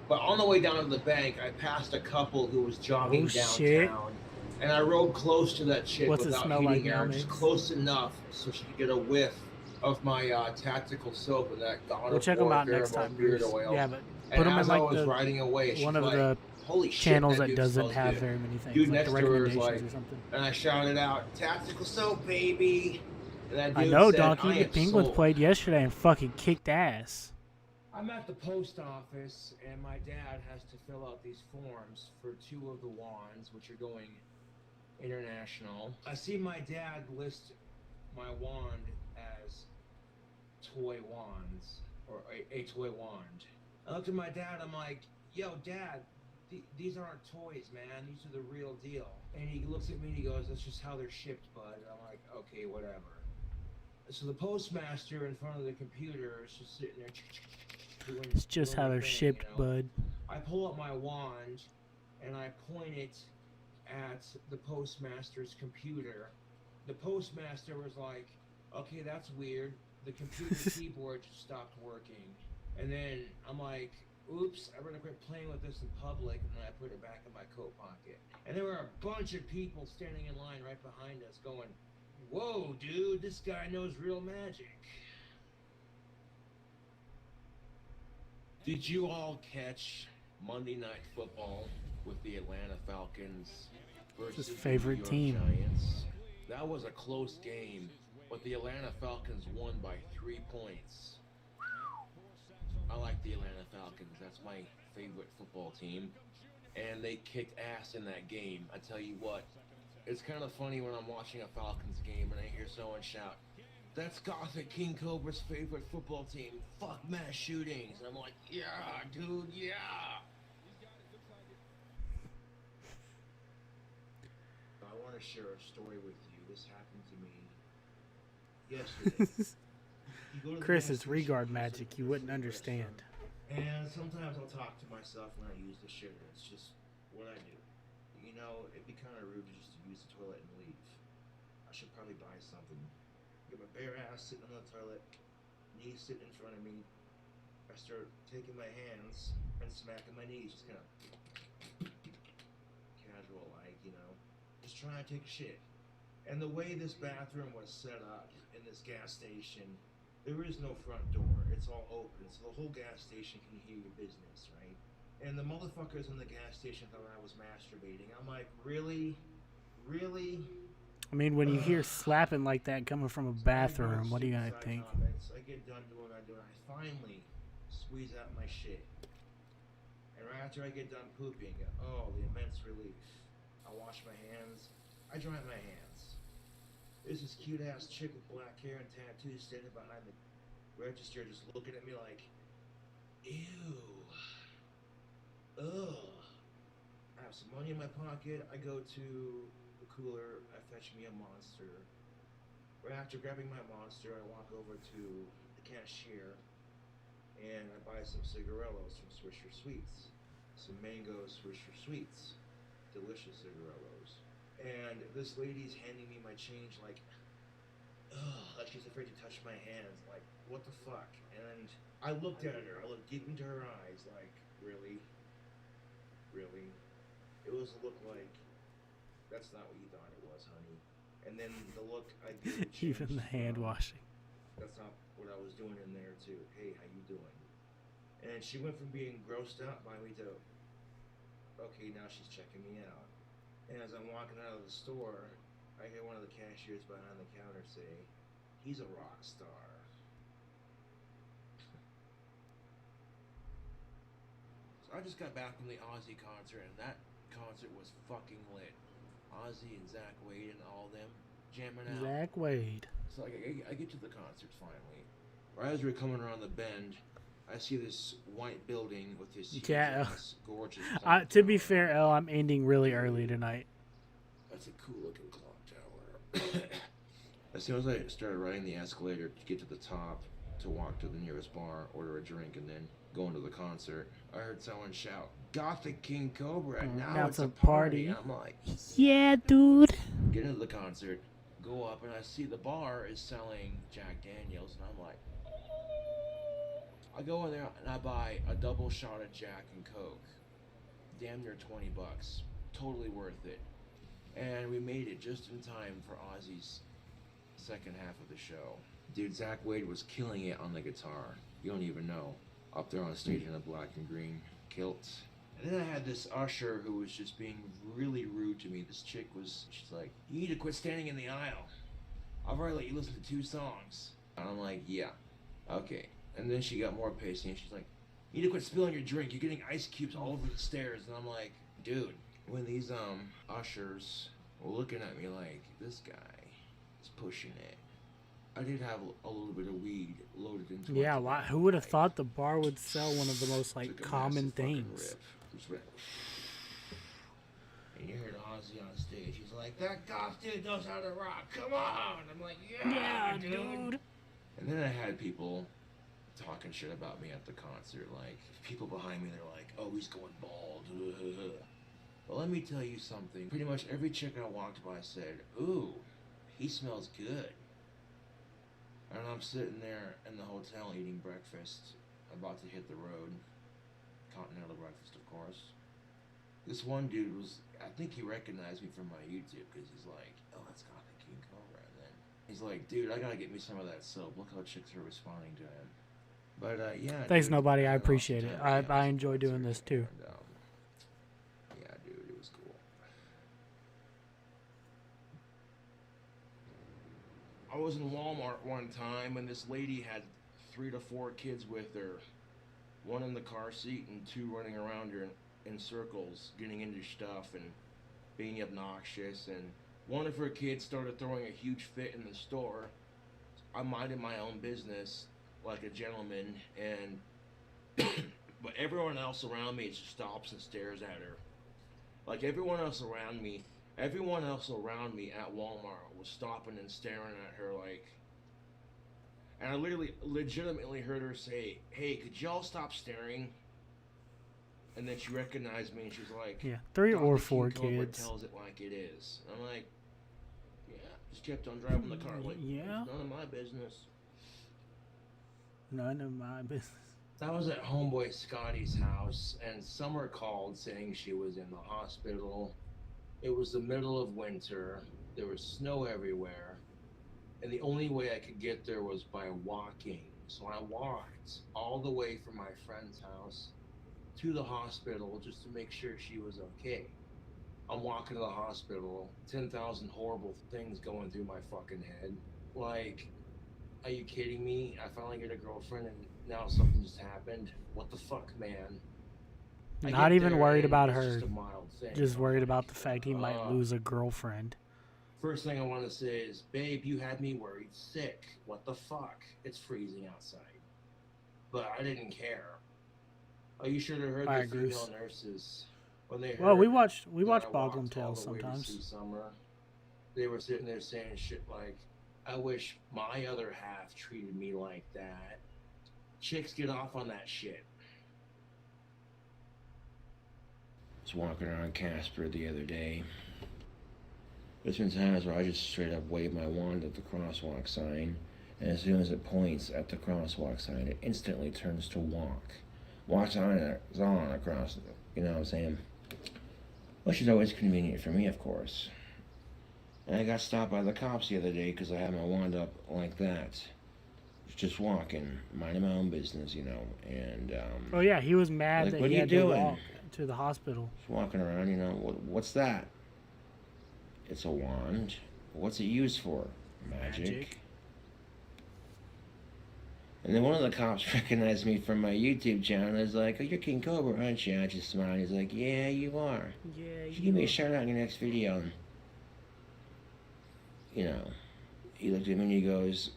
But on the way down to the bank, I passed a couple who was jogging downtown. Shit. And I rode close to that chick What's it without smell heating like her, now, just Mix? close enough so she could get a whiff of my tactical soap and that God We'll of check them War out next Pheromone time. beard Bruce. oil. Yeah, but And put them in as I like was riding away, she's one of like, the holy shit, channels that dude doesn't smells have good. very many things, Dude like the next to her is recommendations like, or something. and I shouted out, tactical soap, baby. And that I dude know, said, Donkey. I The am Penguins sold. played yesterday and fucking kicked ass. I'm at the post office, and my dad has to fill out these forms for 2 of the wands, which are going international. I see my dad list my wand as toy wands, or a toy wand. I looked at my dad, I'm like, yo, Dad, these aren't toys, man. These are the real deal. And he looks at me and he goes, that's just how they're shipped, bud. And I'm like, okay, whatever. So the postmaster in front of the computer is just sitting there doing, It's just doing how their they're thing, shipped, you know? bud. I pull up my wand and I point it at the postmaster's computer. The postmaster was like, okay, that's weird. The computer keyboard just stopped working. And then I'm like, oops, I better quit playing with this in public, and then I put it back in my coat pocket. And there were a bunch of people standing in line right behind us going, whoa, dude, this guy knows real magic. Did you all catch Monday Night Football with the Atlanta Falcons versus His favorite the New team. York Giants? That was a close game, but the Atlanta Falcons won by 3 points. I like the Atlanta Falcons. That's my favorite football team. And they kicked ass in that game. I tell you what, it's kind of funny when I'm watching a Falcons game and I hear someone shout, "That's Gothic King Cobra's favorite football team. Fuck mass shootings." And I'm like, yeah, dude, yeah. I want to share a story with you. This happened to me yesterday. You go to the Chris, gas it's station, regard you magic. sit You in wouldn't the understand. restroom, And sometimes I'll talk to myself when I use the shitter. It's just what I do. You know, it'd be kind of rude just to use the toilet and leave. I should probably buy something. Get my bare ass sitting on the toilet, knees sitting in front of me. I start taking my hands and smacking my knees, just kind of casual like, you know, just trying to take a shit. And the way this bathroom was set up in this gas station, there is no front door. It's all open, so the whole gas station can hear your business, right? And the motherfuckers in the gas station thought I was masturbating. I'm like, really? Really? I mean, when you hear slapping like that coming from a bathroom, what are you gonna think? I get done doing what I do, and I finally squeeze out my shit. And right after I get done pooping, oh, the immense relief. I wash my hands. I dry my hands. There's this cute ass chick with black hair and tattoos standing behind the register, just looking at me like, ew. Ugh. I have some money in my pocket. I go to the cooler. I fetch me a Monster. Right after grabbing my Monster, I walk over to the cashier and I buy some cigarillos from Swisher Sweets. Some mango Swisher Sweets. Delicious cigarillos. And this lady's handing me my change like, ugh, like she's afraid to touch my hands. Like, what the fuck? And I looked at her. I looked deep into her eyes like, really? Really? It was a look like, that's not what you thought it was, honey. And then the look I gave Even the hand washing. That's not what I was doing in there too. Hey, how you doing? And she went from being grossed out by me to, okay, now she's checking me out. And as I'm walking out of the store, I hear one of the cashiers behind the counter say, "He's a rock star." So I just got back from the Ozzy concert, and that concert was fucking lit. Ozzy and Zach Wade and all them jamming out. Zach Wade. So I get to the concert finally. Right as we're coming around the bend, I see this white building with this huge Yeah. ass, gorgeous To be tower. fair, El, I'm ending really early tonight. That's a cool looking clock tower. As soon as I started riding the escalator to get to the top, to walk to the nearest bar, order a drink, and then go into the concert, I heard someone shout, "Gothic King Cobra, now it's a party." I'm like, Yeah, dude. get into the concert, go up, and I see the bar is selling Jack Daniels, and I'm like, I go in there and I buy a double shot of Jack and Coke. Damn near $20. Totally worth it. And we made it just in time for Ozzy's second half of the show. Dude, Zach Wade was killing it on the guitar. You don't even know. Up there on stage in a black and green kilt. And then I had this usher who was just being really rude to me. This chick she's like, "You need to quit standing in the aisle. I've already let you listen to 2 songs. And I'm like, yeah, okay. And then she got more pacey and she's like, "You need to quit spilling your drink. You're getting ice cubes all over the stairs." And I'm like, dude, when these ushers were looking at me like, this guy is pushing it. I did have a little bit of weed loaded into my Yeah, tobacco who would have bag. thought the bar would sell one of the most like Took a common massive fucking things? rip. Just went, and you heard Ozzy on stage. He's like, "That goth dude knows how to rock. Come on!" I'm like, "Yeah, dude." And then I had people talking shit about me at the concert. Like, people behind me, they're like, "Oh, he's going bald." But let me tell you something. Pretty much every chick I walked by said, "Ooh, he smells good." And I'm sitting there in the hotel eating breakfast. about to hit the road. Continental breakfast, of course. This one dude was, I think he recognized me from my YouTube because he's like, oh, that's Gothic King Cobra. And then he's like, dude, I gotta get me some of that soap. Look how chicks are responding to him. But, yeah. Thanks, dude, nobody. I had an appreciate awesome it. time at the I House enjoy doing concert, this too. And, yeah, dude, it was cool. I was in Walmart one time and this lady had 3 to 4 kids with her. One in the car seat and 2 running around her in circles, getting into stuff and being obnoxious. And one of her kids started throwing a huge fit in the store. I'm minding my own business like a gentleman, and but everyone else around me just stops and stares at her. Like everyone else around me at Walmart was stopping and staring at her like. And I legitimately heard her say, hey, could y'all stop staring? And then she recognized me and she's like, Yeah, 3 or Gothic 4 King Cobra kids. tells it like it is. And I'm like, yeah, just kept on driving the car like, Yeah. it's none of my business. None of my business. I was at homeboy Scotty's house and Summer called saying she was in the hospital. It was the middle of winter. There was snow everywhere. And the only way I could get there was by walking. So I walked all the way from my friend's house to the hospital just to make sure she was okay. I'm walking to the hospital, 10,000 horrible things going through my fucking head. Like, are you kidding me? I finally get a girlfriend and now something just happened. What the fuck, man? I Not get even there worried and about it's her. Just a mild thing. Just I'm worried like, about the fact he might lose a girlfriend. First thing I want to say is, babe, you had me worried sick. What the fuck? It's freezing outside. But I didn't care. Oh, you should have heard Alright, the female Bruce. nurses when they heard. Well, we watch that I Boglum walked all Tales the way to see sometimes. Summer. They were sitting there saying shit like, I wish my other half treated me like that. Chicks get off on that shit. I was walking around Casper the other day. There's been times where I just straight up wave my wand at the crosswalk sign, and as soon as it points at the crosswalk sign, it instantly turns to walk. Walks on across, you know what I'm saying? Which is always convenient for me, of course. And I got stopped by the cops the other day because I had my wand up like that. Just walking, minding my own business, you know, and, Oh yeah, he was mad like, that what he are you had to doing? walk to the hospital. just walking around, you know, what's that? It's a wand. What's it used for? Magic. And then one of the cops recognized me from my YouTube channel and was like, oh, you're King Cobra, aren't you? I just smiled. He's like, yeah, you are. Yeah, You should give me a shout out in your next video. And, you know, he looked at me and he goes,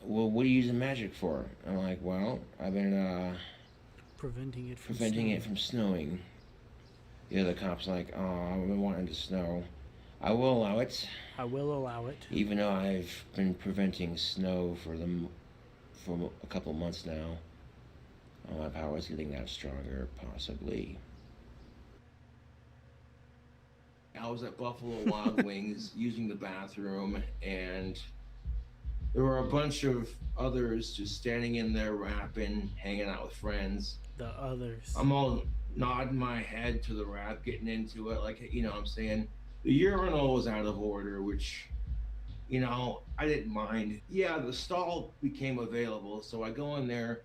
well, what are you using magic for? I'm like, well, I've been preventing it from preventing snowing. it from snowing. The other cop's like, oh, I've been wanting to snow. I will allow it, I will allow it. even though I've been preventing snow for a couple months now. My power's getting that stronger, possibly. I was at Buffalo Wild Wings using the bathroom, and there were a bunch of others just standing in there rapping, hanging out with friends. The others. I'm all nodding my head to the rap, getting into it, like, you know what I'm saying? The urinal was out of order, which, you know, I didn't mind. Yeah, the stall became available, so I go in there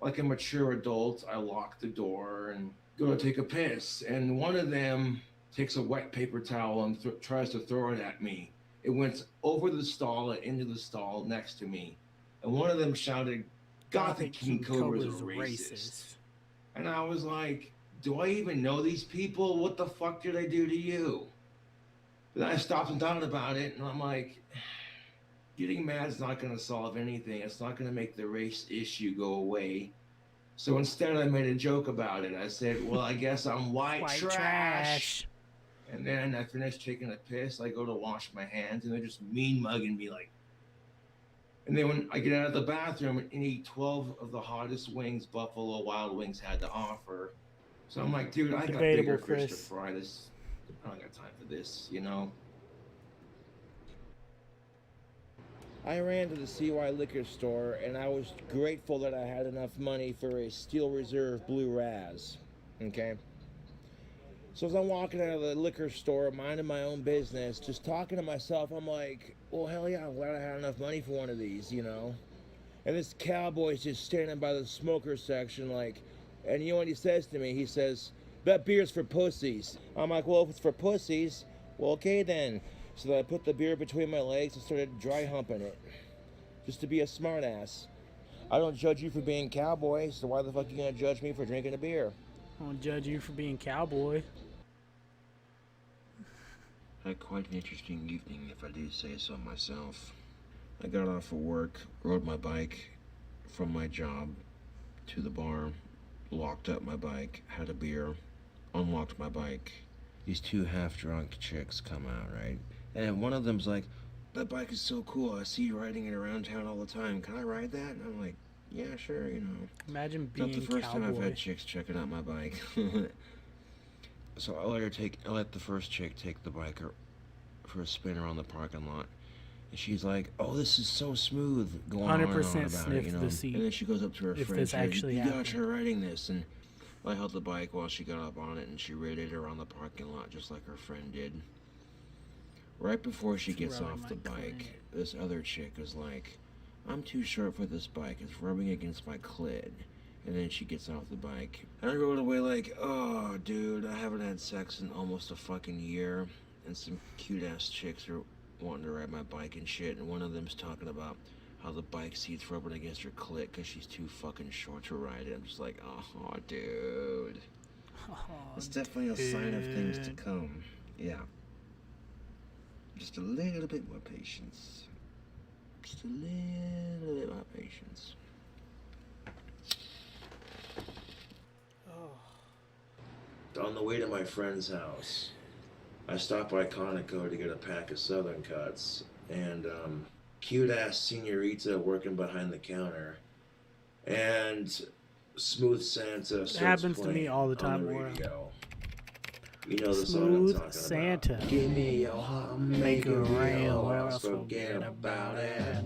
like a mature adult. I lock the door and go to take a piss, and one of them takes a wet paper towel and tries to throw it at me. It went over the stall and into the stall next to me, and one of them shouted, Gothic King Cobra is a racist. And I was like, do I even know these people? What the fuck did I do to you? Then I stopped and thought about it, and I'm like, getting mad is not going to solve anything. It's not going to make the race issue go away. So instead, I made a joke about it. I said, well, I guess I'm white trash. And then I finished taking a piss. I go to wash my hands, and they're just mean mugging me like. And then when I get out of the bathroom and eat 12 of the hottest wings Buffalo Wild Wings had to offer. So I'm like, dude, I got Debatable, bigger fish to Chris. fry. This, I don't got time for this, you know? I ran to the CY liquor store and I was grateful that I had enough money for a Steel Reserve Blue Raz. Okay? So as I'm walking out of the liquor store, minding my own business, just talking to myself, I'm like, well, hell yeah, I'm glad I had enough money for one of these, you know? And this cowboy's just standing by the smoker section, like, and you know what he says to me? He says, that beer's for pussies. I'm like, well, if it's for pussies, well, okay then. So then I put the beer between my legs and started dry humping it. Just to be a smartass. I don't judge you for being cowboy, so why the fuck are you gonna judge me for drinking a beer? I won't judge you for being cowboy. Had quite an interesting evening, if I do say so myself. I got off of work, rode my bike from my job to the bar, locked up my bike, had a beer, unlocked my bike. These two half-drunk chicks come out, right? And one of them's like, that bike is so cool, I see you riding it around town all the time. Can I ride that? And I'm like, yeah, sure, you know. Imagine being Not the first time I've cowboy. had chicks checking out my bike. So I let the first chick take the bike for a spin around the parking lot. And she's like, oh, this is so smooth, going on and on 100% about sniff it, you know. the seat. And then she goes up to her If friend, this she's like, actually you gotta happened. try riding this. And I held the bike while she got up on it, and she rode it around the parking lot just like her friend did. Right before she gets rubbing off the my bike, clit. this other chick is like, I'm too short for this bike, it's rubbing against my clit. And then she gets off the bike. And I rode away like, oh, dude, I haven't had sex in almost a fucking year. And some cute-ass chicks are wanting to ride my bike and shit. And one of them's talking about how the bike seat's rubbing against her clit because she's too fucking short to ride it. I'm just like, oh, dude. Oh, It's definitely a sign of things to dude. come. Yeah. Just a little bit more patience. Just a little bit more patience. On the way to my friend's house, I stopped by Conoco to get a pack of Southern Cuts, and cute-ass senorita working behind the counter, and Smooth Santa starts happens to me playing all the on time, the Laura. radio. You know the Smooth song I'm talking Santa. about. Give me your heart, make it real, or else forget about it.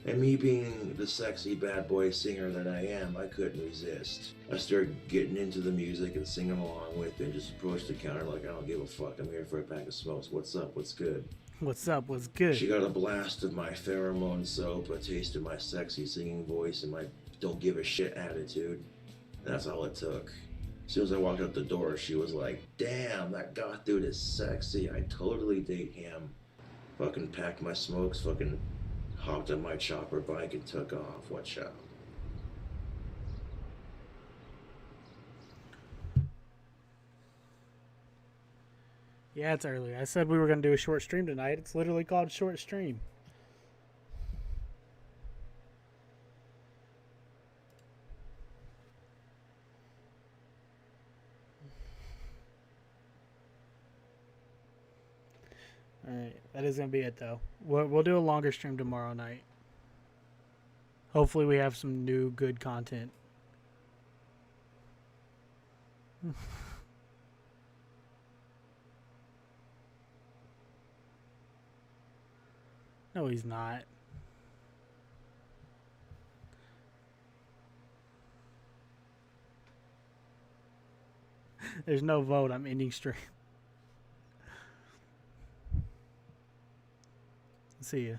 And me being the sexy bad boy singer that I am, I couldn't resist. I started getting into the music and singing along with it, and just approached the counter like, I don't give a fuck, I'm here for a pack of smokes. What's up, what's good? What's up? What's good? She got a blast of my pheromone soap, a taste of my sexy singing voice, and my don't give a shit attitude. That's all it took. As soon as I walked out the door, she was like, damn, that goth dude is sexy, I totally date him. Fucking packed my smokes, fucking hopped on my chopper bike and took off. Watch out. Yeah, it's early. I said we were going to do a short stream tonight. It's literally called short stream. Alright, that is going to be it though. We'll do a longer stream tomorrow night. Hopefully we have some new good content. No, he's not. There's no vote. I'm ending stream. See ya.